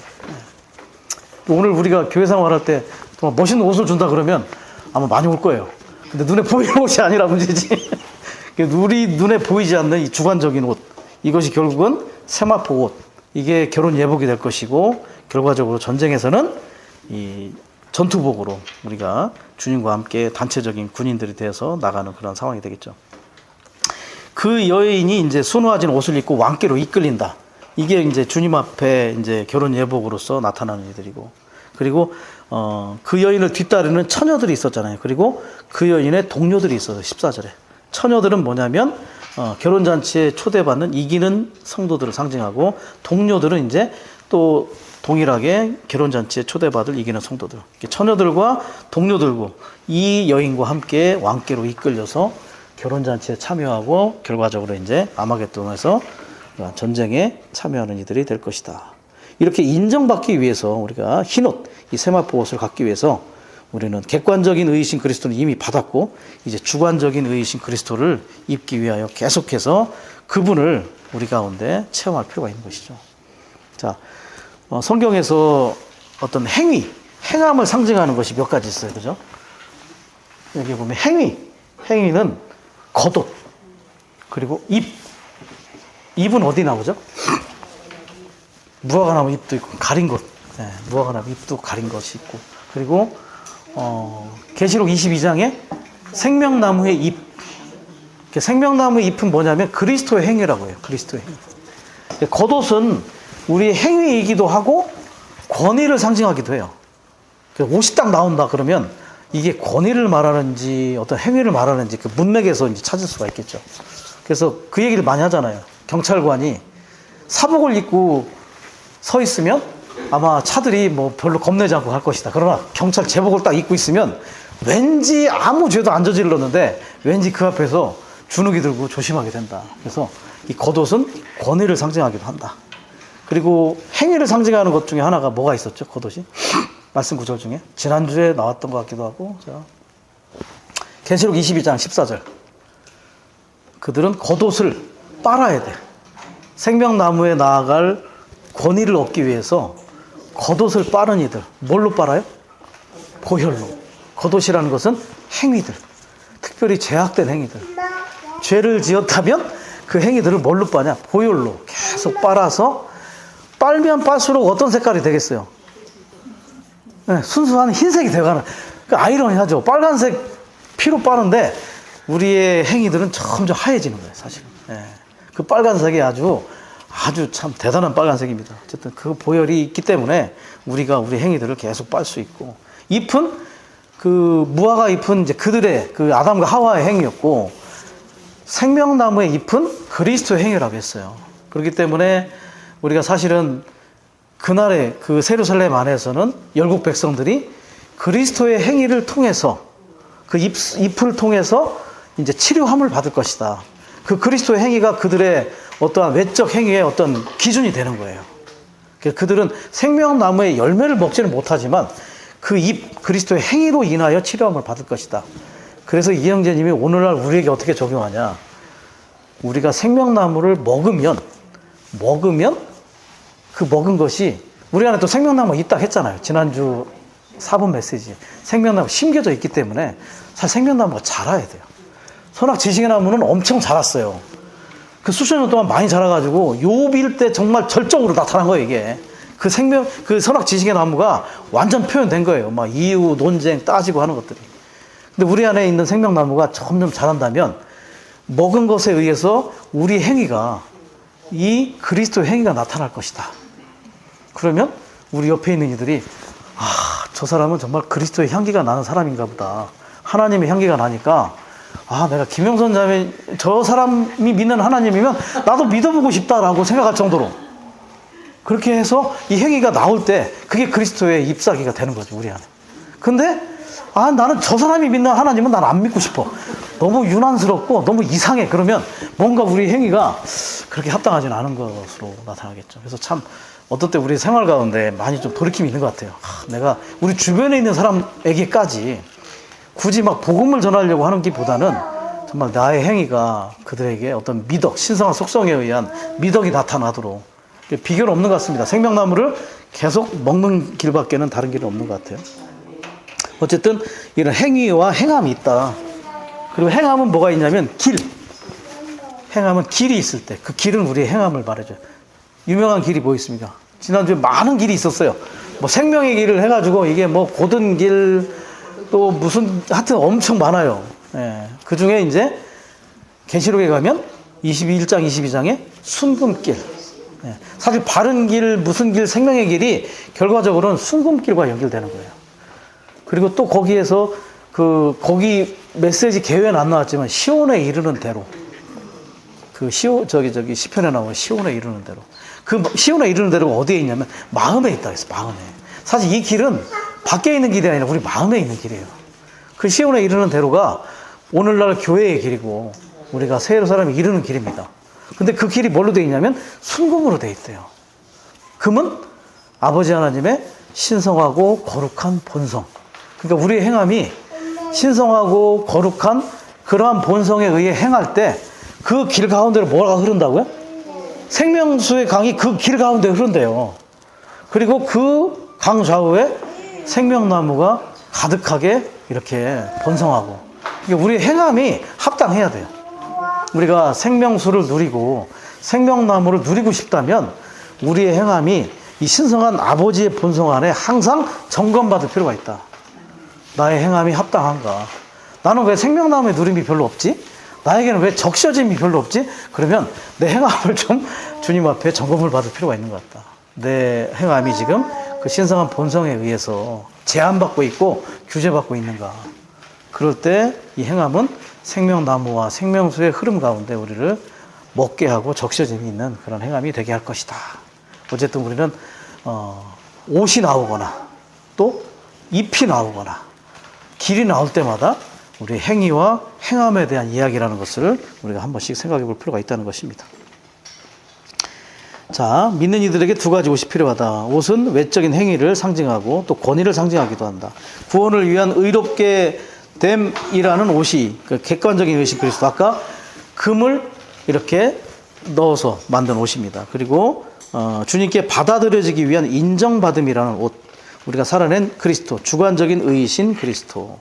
오늘 우리가 교회 생활할 때 멋있는 옷을 준다 그러면 아마 많이 올 거예요. 근데 눈에 보이는 옷이 아니라 문제지. 우리 눈에 보이지 않는 이 주관적인 옷, 이것이 결국은 세마포 옷, 이게 결혼 예복이 될 것이고, 결과적으로 전쟁에서는 이 전투복으로 우리가 주님과 함께 단체적인 군인들이 되어서 나가는 그런 상황이 되겠죠. 그 여인이 이제 수놓아진 옷을 입고 왕께로 이끌린다. 이게 이제 주님 앞에 이제 결혼 예복으로서 나타나는 이들이고, 그리고 그 여인을 뒤따르는 처녀들이 있었잖아요. 그리고 그 여인의 동료들이 있어요. 14절에. 처녀들은 뭐냐면 결혼잔치에 초대받는 이기는 성도들을 상징하고, 동료들은 이제 또 동일하게 결혼잔치에 초대받을 이기는 성도들. 처녀들과 동료들고 이 여인과 함께 왕께로 이끌려서 결혼잔치에 참여하고, 결과적으로 이제 아마겟돈에서 전쟁에 참여하는 이들이 될 것이다. 이렇게 인정받기 위해서 우리가 흰옷, 이 세마포 옷을 갖기 위해서 우리는 객관적인 의이신 그리스도는 이미 받았고, 이제 주관적인 의이신 그리스도를 입기 위하여 계속해서 그분을 우리 가운데 체험할 필요가 있는 것이죠. 자, 성경에서 어떤 행함을 상징하는 것이 몇 가지 있어요. 그죠? 여기 보면 행위는 겉옷, 그리고 입은 어디 나오죠? 무화과 나무 잎도 있고, 가린 것. 네, 무화과 나무 잎도 가린 것이 있고, 그리고 계시록 22장에 생명나무의 잎. 생명나무의 잎은 뭐냐면 그리스도의 행위라고 해요. 그리스도의 행위. 겉옷은 우리의 행위이기도 하고 권위를 상징하기도 해요. 옷이 딱 나온다 그러면 이게 권위를 말하는지 어떤 행위를 말하는지 그 문맥에서 이제 찾을 수가 있겠죠. 그래서 그 얘기를 많이 하잖아요. 경찰관이 사복을 입고 서 있으면 아마 차들이 뭐 별로 겁내지 않고 갈 것이다. 그러나 경찰 제복을 딱 입고 있으면 왠지 아무 죄도 안 저질렀는데 왠지 그 앞에서 주눅이 들고 조심하게 된다. 그래서 이 겉옷은 권위를 상징하기도 한다. 그리고 행위를 상징하는 것 중에 하나가 뭐가 있었죠? 겉옷이 말씀 구절 중에 지난주에 나왔던 것 같기도 하고. 자, 계시록 22장 14절. 그들은 겉옷을 빨아야 돼. 생명나무에 나아갈 권위를 얻기 위해서 겉옷을 빠른 이들. 뭘로 빨아요? 보혈로. 겉옷이라는 것은 행위들, 특별히 죄악된 행위들. 죄를 지었다면 그 행위들을 뭘로 빠냐? 보혈로 계속 빨아서, 빨면 빨수록 어떤 색깔이 되겠어요? 네, 순수한 흰색이 되어가는. 아이러니하죠. 빨간색 피로 빠는데 우리의 행위들은 점점 하얘지는 거예요, 사실은. 네. 그 빨간색이 아주 참 대단한 빨간색입니다. 어쨌든 그 보혈이 있기 때문에 우리가 우리 행위들을 계속 빨 수 있고, 잎은 무화과 잎은 이제 그들의 아담과 하와의 행위였고, 생명나무의 잎은 그리스도의 행위라고 했어요. 그렇기 때문에 우리가 사실은 그날의 그 예루살렘 안에서는 열국 백성들이 그리스도의 행위를 통해서, 그 잎을 통해서 이제 치료함을 받을 것이다. 그 그리스도의 행위가 그들의 어떠한 외적 행위의 어떤 기준이 되는 거예요. 그들은 생명나무의 열매를 먹지는 못하지만 그 잎, 그리스도의 행위로 인하여 치료함을 받을 것이다. 그래서 이영재님이 오늘날 우리에게 어떻게 적용하냐. 우리가 생명나무를 먹으면 그 먹은 것이, 우리 안에 또 생명나무가 있다 했잖아요. 지난주 4번 메시지. 생명나무 심겨져 있기 때문에 사실 생명나무가 자라야 돼요. 선악 지식의 나무는 엄청 자랐어요. 그 수천 년 동안 많이 자라가지고 욥일 때 정말 절정으로 나타난 거예요, 이게. 그 선악 지식의 나무가 완전 표현된 거예요. 막 이유, 논쟁, 따지고 하는 것들이. 근데 우리 안에 있는 생명나무가 점점 자란다면 먹은 것에 의해서 우리 행위가, 이 그리스도의 행위가 나타날 것이다. 그러면 우리 옆에 있는 이들이, 저 사람은 정말 그리스도의 향기가 나는 사람인가 보다. 하나님의 향기가 나니까, 내가 김영선 자매, 저 사람이 믿는 하나님이면 나도 믿어보고 싶다라고 생각할 정도로, 그렇게 해서 이 행위가 나올 때 그게 그리스도의 잎사귀가 되는 거죠, 우리 안에. 근데 나는 저 사람이 믿는 하나님은 난 안 믿고 싶어. 너무 유난스럽고 너무 이상해. 그러면 뭔가 우리 행위가 그렇게 합당하지는 않은 것으로 나타나겠죠. 그래서 참 어떤 때 우리 생활 가운데 많이 좀 돌이킴이 있는 것 같아요. 내가 우리 주변에 있는 사람에게까지 굳이 막 복음을 전하려고 하는 것보다는 정말 나의 행위가 그들에게 어떤 미덕, 신성한 속성에 의한 미덕이 나타나도록, 비결은 없는 것 같습니다. 생명나무를 계속 먹는 길밖에는 다른 길은 없는 것 같아요. 어쨌든 이런 행위와 행함이 있다. 그리고 행함은 뭐가 있냐면 행함은 길이 있을 때, 그 길은 우리의 행함을 말해줘요. 유명한 길이 뭐 있습니까? 지난주에 많은 길이 있었어요. 뭐 생명의 길을 해가지고 이게 뭐 고든 길, 또 무슨, 하여튼 엄청 많아요. 예. 그 중에 이제 계시록에 가면 21장, 22장에 순금길. 예. 사실 바른 길, 무슨 길, 생명의 길이 결과적으로는 순금길과 연결되는 거예요. 그리고 또 거기에서 거기 메시지 개요에는 안 나왔지만 시온에 이르는 대로. 시편에 나오는 시온에 이르는 대로. 그 시온에 이르는 대로가 어디에 있냐면 마음에 있다 했어, 마음에. 사실 이 길은 밖에 있는 길이 아니라 우리 마음에 있는 길이에요. 그 시온에 이르는 대로가 오늘날 교회의 길이고 우리가 새 예루살렘에 이르는 길입니다. 근데 그 길이 뭘로 되어 있냐면 순금으로 되어 있대요. 금은 아버지 하나님의 신성하고 거룩한 본성. 그러니까 우리의 행함이 신성하고 거룩한 그러한 본성에 의해 행할 때 그 길 가운데로 뭐가 흐른다고요? 생명수의 강이 그 길 가운데 흐른대요. 그리고 그 강 좌우에 생명나무가 가득하게 이렇게 번성하고. 그러니까 우리의 행함이 합당해야 돼요. 우리가 생명수를 누리고 생명나무를 누리고 싶다면 우리의 행함이 이 신성한 아버지의 본성 안에 항상 점검받을 필요가 있다. 나의 행함이 합당한가? 나는 왜 생명나무의 누림이 별로 없지? 나에게는 왜 적셔짐이 별로 없지? 그러면 내 행함을 좀 주님 앞에 점검을 받을 필요가 있는 것 같다. 내 행함이 지금 그 신성한 본성에 의해서 제한받고 있고 규제받고 있는가? 그럴 때 이 행함은 생명나무와 생명수의 흐름 가운데 우리를 먹게 하고 적셔짐이 있는 그런 행함이 되게 할 것이다. 어쨌든 우리는 옷이 나오거나 또 잎이 나오거나 길이 나올 때마다 우리 행위와 행함에 대한 이야기라는 것을 우리가 한 번씩 생각해 볼 필요가 있다는 것입니다. 자, 믿는 이들에게 두 가지 옷이 필요하다. 옷은 외적인 행위를 상징하고 또 권위를 상징하기도 한다. 구원을 위한 의롭게 됨이라는 옷이 그 객관적인 의식 그리스도. 아까 금을 이렇게 넣어서 만든 옷입니다. 그리고 주님께 받아들여지기 위한 인정받음이라는 옷. 우리가 살아낸 그리스도, 주관적인 의이신 그리스도.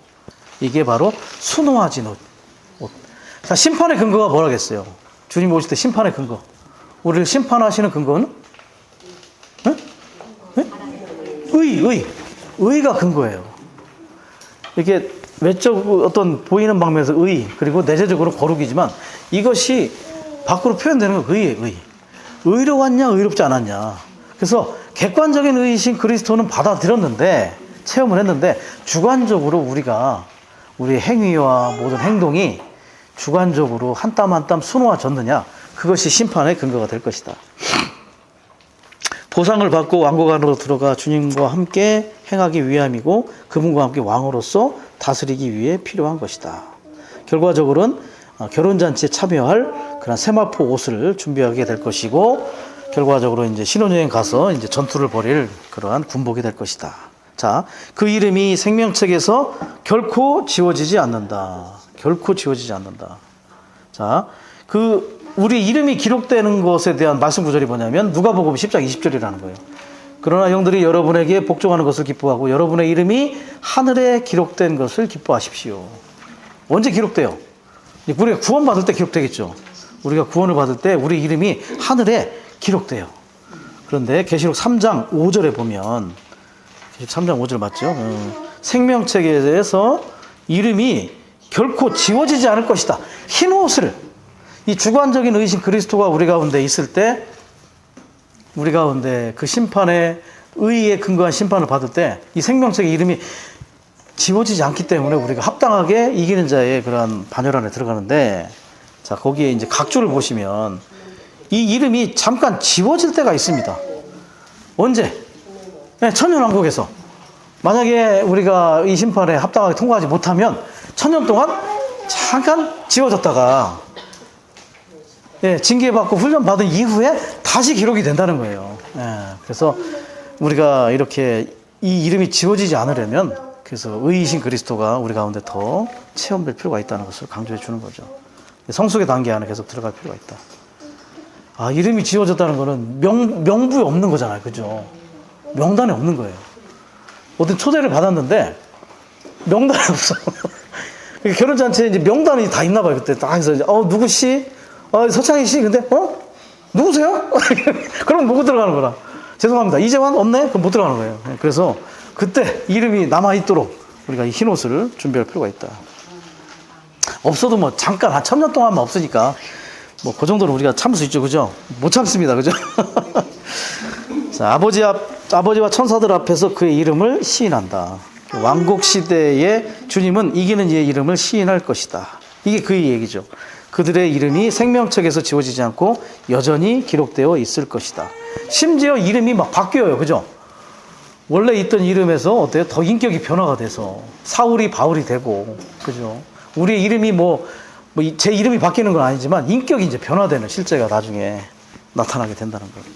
이게 바로 순화진 옷. 자, 심판의 근거가 뭐라겠어요? 주님 오실 때 심판의 근거. 우리를 심판하시는 근거는? 네? 네? 의가 근거예요. 이게 외적 어떤 보이는 방면에서 의, 그리고 내재적으로 거룩이지만 이것이 밖으로 표현되는 건 의예요, 의. 의로웠냐, 의롭지 않았냐. 그래서 객관적인 의이신 그리스도는 받아들였는데, 체험을 했는데, 주관적으로 우리가 우리의 행위와 모든 행동이 주관적으로 한 땀 한 땀 순화졌느냐, 그것이 심판의 근거가 될 것이다. 보상을 받고 왕국 안으로 들어가 주님과 함께 행하기 위함이고 그분과 함께 왕으로서 다스리기 위해 필요한 것이다. 결과적으로는 결혼잔치에 참여할 그런 세마포 옷을 준비하게 될 것이고 결과적으로 이제 신혼여행 가서 이제 전투를 벌일 그러한 군복이 될 것이다. 자, 그 이름이 생명책에서 결코 지워지지 않는다. 결코 지워지지 않는다. 자, 우리 이름이 기록되는 것에 대한 말씀 구절이 뭐냐면 누가복음 10장 20절이라는 거예요. 그러나 형들이 여러분에게 복종하는 것을 기뻐하고 여러분의 이름이 하늘에 기록된 것을 기뻐하십시오. 언제 기록돼요? 우리가 구원받을 때 기록되겠죠. 우리가 구원을 받을 때 우리 이름이 하늘에 기록돼요. 그런데 계시록 3장 5절에 보면 3장 5절 맞죠? 생명책에서 이름이 결코 지워지지 않을 것이다. 흰 옷을 이 주관적인 의신 그리스도가 우리 가운데 있을 때 우리 가운데 그 심판의 의에 근거한 심판을 받을 때 이 생명책의 이름이 지워지지 않기 때문에 우리가 합당하게 이기는 자의 그러한 반열 안에 들어가는데 자 거기에 이제 각주를 보시면 이 이름이 잠깐 지워질 때가 있습니다. 언제? 네, 천년왕국에서 만약에 우리가 이 심판에 합당하게 통과하지 못하면 천년 동안 잠깐 지워졌다가 징계받고 훈련받은 이후에 다시 기록이 된다는 거예요. 그래서 우리가 이렇게 이 이름이 지워지지 않으려면 그래서 의이신 그리스도가 우리 가운데 더 체험될 필요가 있다는 것을 강조해 주는 거죠. 성숙의 단계 안에 계속 들어갈 필요가 있다. 아, 이름이 지워졌다는 거는 명부에 없는 거잖아요. 그죠? 명단에 없는 거예요. 어떤 초대를 받았는데 명단이 없어. 결혼잔치에 이제 명단이 다 있나 봐요. 그때 딱 해서 누구씨? 서창희 씨, 근데, 누구세요? 그럼 못 들어가는 거라. 죄송합니다. 이재환 없네? 그럼 못 들어가는 거예요. 그래서 그때 이름이 남아있도록 우리가 이 흰 옷을 준비할 필요가 있다. 없어도 뭐 잠깐 한 1000년 동안만 없으니까 뭐 그 정도는 우리가 참을 수 있죠. 그죠? 못 참습니다. 그죠? 자, 아버지와 천사들 앞에서 그의 이름을 시인한다. 왕국 시대에 주님은 이기는 이의 이름을 시인할 것이다. 이게 그의 얘기죠. 그들의 이름이 생명책에서 지워지지 않고 여전히 기록되어 있을 것이다. 심지어 이름이 막 바뀌어요. 그죠? 원래 있던 이름에서 어때요? 더 인격이 변화가 돼서 사울이 바울이 되고, 그죠? 우리의 이름이 제 이름이 바뀌는 건 아니지만 인격이 이제 변화되는 실제가 나중에 나타나게 된다는 거예요.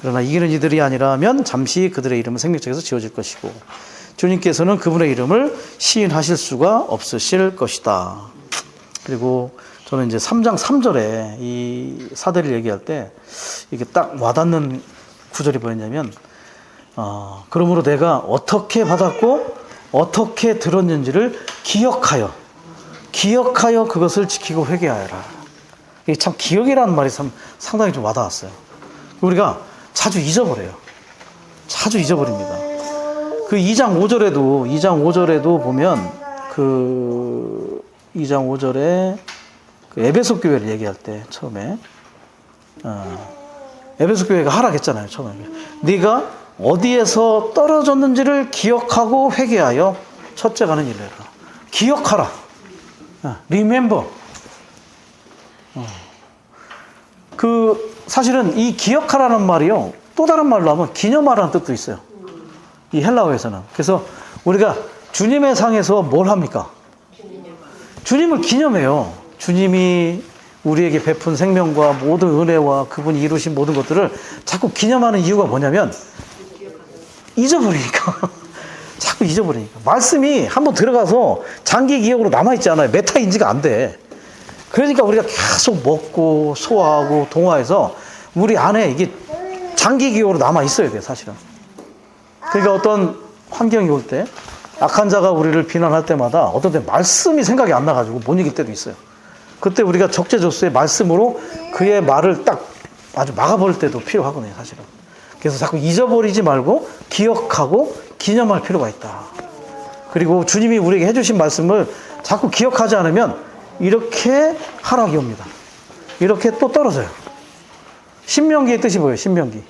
그러나 이기는 이들이 아니라면 잠시 그들의 이름은 생명책에서 지워질 것이고 주님께서는 그분의 이름을 시인하실 수가 없으실 것이다. 그리고 저는 이제 3장 3절에 이 사대를 얘기할 때 이게 딱 와닿는 구절이 뭐였냐면 그러므로 내가 어떻게 받았고 어떻게 들었는지를 기억하여 그것을 지키고 회개하여라. 이게 참 기억이라는 말이 상당히 좀 와닿았어요. 우리가 자주 잊어버려요. 자주 잊어버립니다. 그 2장 5절에도 보면 그 2장 5절에 그 에베소 교회를 얘기할 때 처음에 에베소 교회가 하락했잖아요. 처음에 네가 어디에서 떨어졌는지를 기억하고 회개하여 첫째 가는 일을 해라. 기억하라. Remember. 그 사실은 이 기억하라는 말이요. 또 다른 말로 하면 기념하라는 뜻도 있어요. 이 헬라어에서는. 그래서 우리가 주님의 상에서 뭘 합니까? 주님을 기념해요. 주님이 우리에게 베푼 생명과 모든 은혜와 그분이 이루신 모든 것들을 자꾸 기념하는 이유가 뭐냐면 잊어버리니까. 자꾸 잊어버리니까. 말씀이 한번 들어가서 장기 기억으로 남아있지 않아요. 메타 인지가 안 돼. 그러니까 우리가 계속 먹고 소화하고 동화해서 우리 안에 이게 장기 기억으로 남아있어야 돼요, 사실은. 그러니까 어떤 환경이 올 때 악한 자가 우리를 비난할 때마다 어떤 때 말씀이 생각이 안 나가지고 못 이길 때도 있어요. 그때 우리가 적재적소의 말씀으로 그의 말을 딱 아주 막아버릴 때도 필요하거든요, 사실은. 그래서 자꾸 잊어버리지 말고 기억하고 기념할 필요가 있다. 그리고 주님이 우리에게 해주신 말씀을 자꾸 기억하지 않으면 이렇게 하락이 옵니다. 이렇게 또 떨어져요. 신명기의 뜻이 뭐예요? 신명기.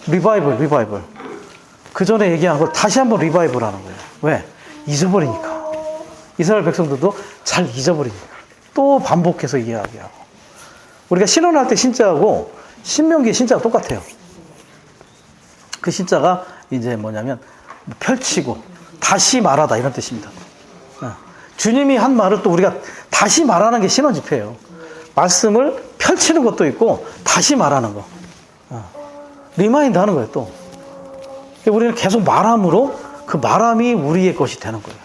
리바이벌. 그 전에 얘기한 걸 다시 한번 리바이벌 하는 거예요. 왜? 잊어버리니까. 이스라엘 백성들도 잘 잊어버리니까. 또 반복해서 이야기하고. 우리가 신원할 때 신자하고 신명기의 신자가 똑같아요. 그 신자가 이제 뭐냐면 펼치고 다시 말하다 이런 뜻입니다. 주님이 한 말을 또 우리가 다시 말하는 게 신원 집회예요. 말씀을 펼치는 것도 있고 다시 말하는 거. 리마인드 하는 거예요, 또. 우리는 계속 말함으로 그 말함이 우리의 것이 되는 거예요.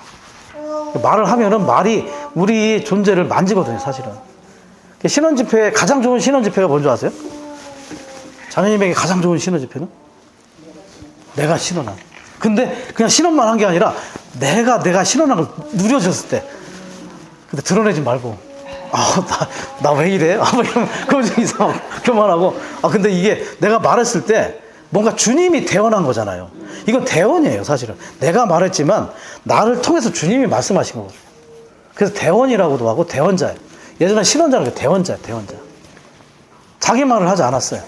말을 하면은 말이 우리 존재를 만지거든요, 사실은. 신원 집회, 가장 좋은 신원 집회가 뭔지 아세요? 자매님에게 가장 좋은 신원 집회는? 내가 신원한. 근데 그냥 신원만 한 게 아니라 내가 신원한 걸 누려졌을 때. 근데 드러내지 말고. 나 왜 이래? 그건 좀 이상하고, 그만하고. 근데 이게 내가 말했을 때 뭔가 주님이 대언한 거잖아요. 이건 대언이에요, 사실은. 내가 말했지만 나를 통해서 주님이 말씀하신 거거든요. 그래서 대언이라고도 하고 대언자예요. 예전에 신원자는 대언자예요, 대언자. 자기 말을 하지 않았어요.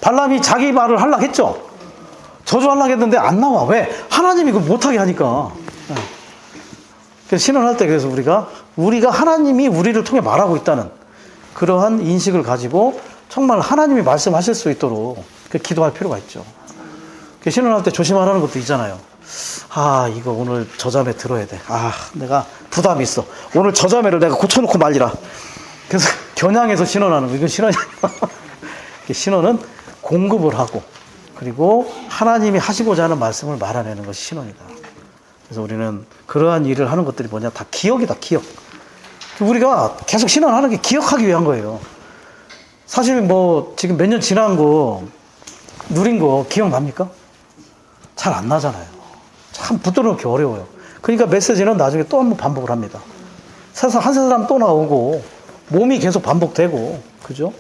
발람이 자기 말을 하려고 했죠. 저주하려고 했는데 안 나와. 왜? 하나님이 그거 못하게 하니까. 그래서 신원할 때 그래서 우리가 하나님이 우리를 통해 말하고 있다는 그러한 인식을 가지고 정말 하나님이 말씀하실 수 있도록 기도할 필요가 있죠. 신원할 때 조심하라는 것도 있잖아요. 이거 오늘 저자매 들어야 돼. 내가 부담이 있어. 오늘 저자매를 내가 고쳐놓고 말리라. 그래서 겨냥해서 신원하는 거. 이건 신원이 아니야. 신원은 공급을 하고 그리고 하나님이 하시고자 하는 말씀을 말아내는 것이 신원이다. 그래서 우리는 그러한 일을 하는 것들이 뭐냐? 다 기억이다, 기억. 우리가 계속 신원하는 게 기억하기 위한 거예요. 사실 지금 몇 년 지난 거, 누린 거 기억납니까? 잘 안 나잖아요. 참 붙들어놓기 어려워요. 그러니까 메시지는 나중에 또 한 번 반복을 합니다. 한 사람 또 나오고, 몸이 계속 반복되고, 그죠?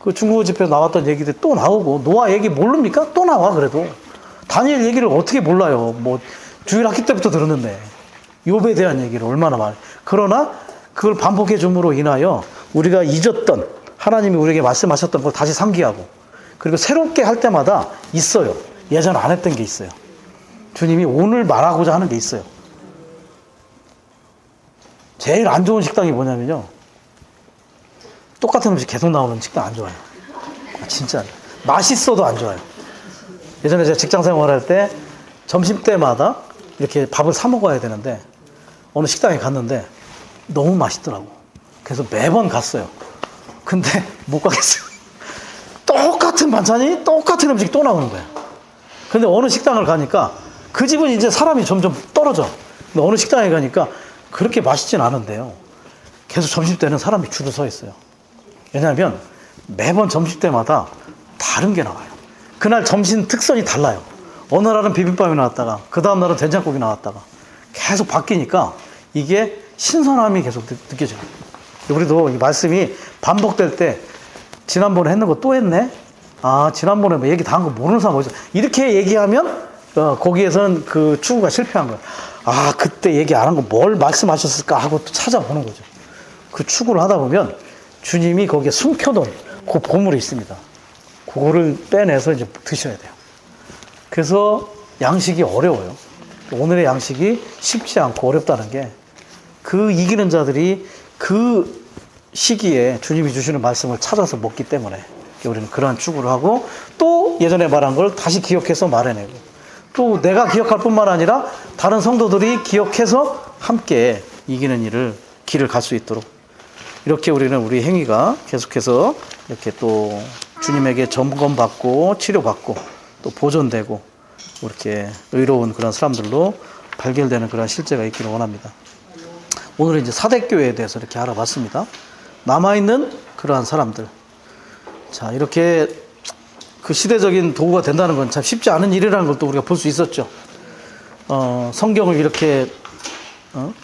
그 중국어 집회에서 나왔던 얘기들이 또 나오고, 노아 얘기 모릅니까? 또 나와, 그래도. 다니엘 얘기를 어떻게 몰라요? 주일 학기 때부터 들었는데. 욥에 대한 얘기를 얼마나 많이. 그러나, 그걸 반복해 줌으로 인하여 우리가 잊었던, 하나님이 우리에게 말씀하셨던 걸 다시 상기하고, 그리고 새롭게 할 때마다 있어요. 예전 안 했던 게 있어요. 주님이 오늘 말하고자 하는 게 있어요. 제일 안 좋은 식당이 뭐냐면요. 똑같은 음식 계속 나오는 식당 안 좋아요. 진짜. 맛있어도 안 좋아요. 예전에 제가 직장 생활할 때 점심때마다 이렇게 밥을 사 먹어야 되는데 어느 식당에 갔는데 너무 맛있더라고. 그래서 매번 갔어요. 근데 못 가겠어요. 똑같은 반찬이 똑같은 음식이 또 나오는 거예요. 근데 어느 식당을 가니까 그 집은 이제 사람이 점점 떨어져. 근데 어느 식당에 가니까 그렇게 맛있진 않은데요. 계속 점심때는 사람이 줄을 서 있어요. 왜냐하면 매번 점심때마다 다른 게 나와요. 그날 점심 특선이 달라요. 어느 날은 비빔밥이 나왔다가 그 다음 날은 된장국이 나왔다가 계속 바뀌니까 이게 신선함이 계속 느껴져요. 우리도 이 말씀이 반복될 때 지난번에 했는 거 또 했네? 지난번에 뭐 얘기 다 한 거 모르는 사람 어디서 이렇게 얘기하면 거기에서는 그 추구가 실패한 거예요. 그때 얘기 안 한 거 뭘 말씀하셨을까 하고 또 찾아보는 거죠. 그 추구를 하다 보면 주님이 거기에 숨겨놓은 그 보물이 있습니다. 그거를 빼내서 이제 드셔야 돼요. 그래서 양식이 어려워요. 오늘의 양식이 쉽지 않고 어렵다는 게 그 이기는 자들이 그 시기에 주님이 주시는 말씀을 찾아서 먹기 때문에 우리는 그러한 추구를 하고 또 예전에 말한 걸 다시 기억해서 말해내고 또 내가 기억할 뿐만 아니라 다른 성도들이 기억해서 함께 이기는 일을 길을 갈 수 있도록 이렇게 우리는 우리 행위가 계속해서 이렇게 또 주님에게 점검받고 치료받고 또 보존되고 이렇게 의로운 그런 사람들로 발견되는 그런 실제가 있기를 원합니다. 오늘은 이제 사대교회에 대해서 이렇게 알아봤습니다. 남아있는 그러한 사람들. 자, 이렇게 그 시대적인 도구가 된다는 건 참 쉽지 않은 일이라는 걸 또 우리가 볼 수 있었죠. 성경을 이렇게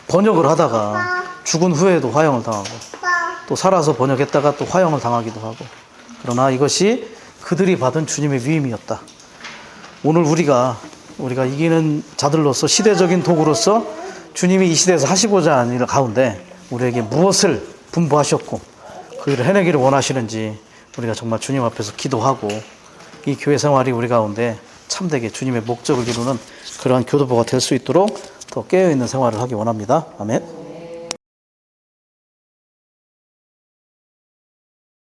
번역을 하다가 죽은 후에도 화형을 당하고 또 살아서 번역했다가 또 화형을 당하기도 하고 그러나 이것이 그들이 받은 주님의 위임이었다. 오늘 우리가 이기는 자들로서 시대적인 도구로서 주님이 이 시대에서 하시고자 하는 일 가운데 우리에게 무엇을 분부하셨고 그 일을 해내기를 원하시는지 우리가 정말 주님 앞에서 기도하고 이 교회 생활이 우리 가운데 참되게 주님의 목적을 이루는 그러한 교도보가 될 수 있도록 더 깨어있는 생활을 하기 원합니다. 아멘.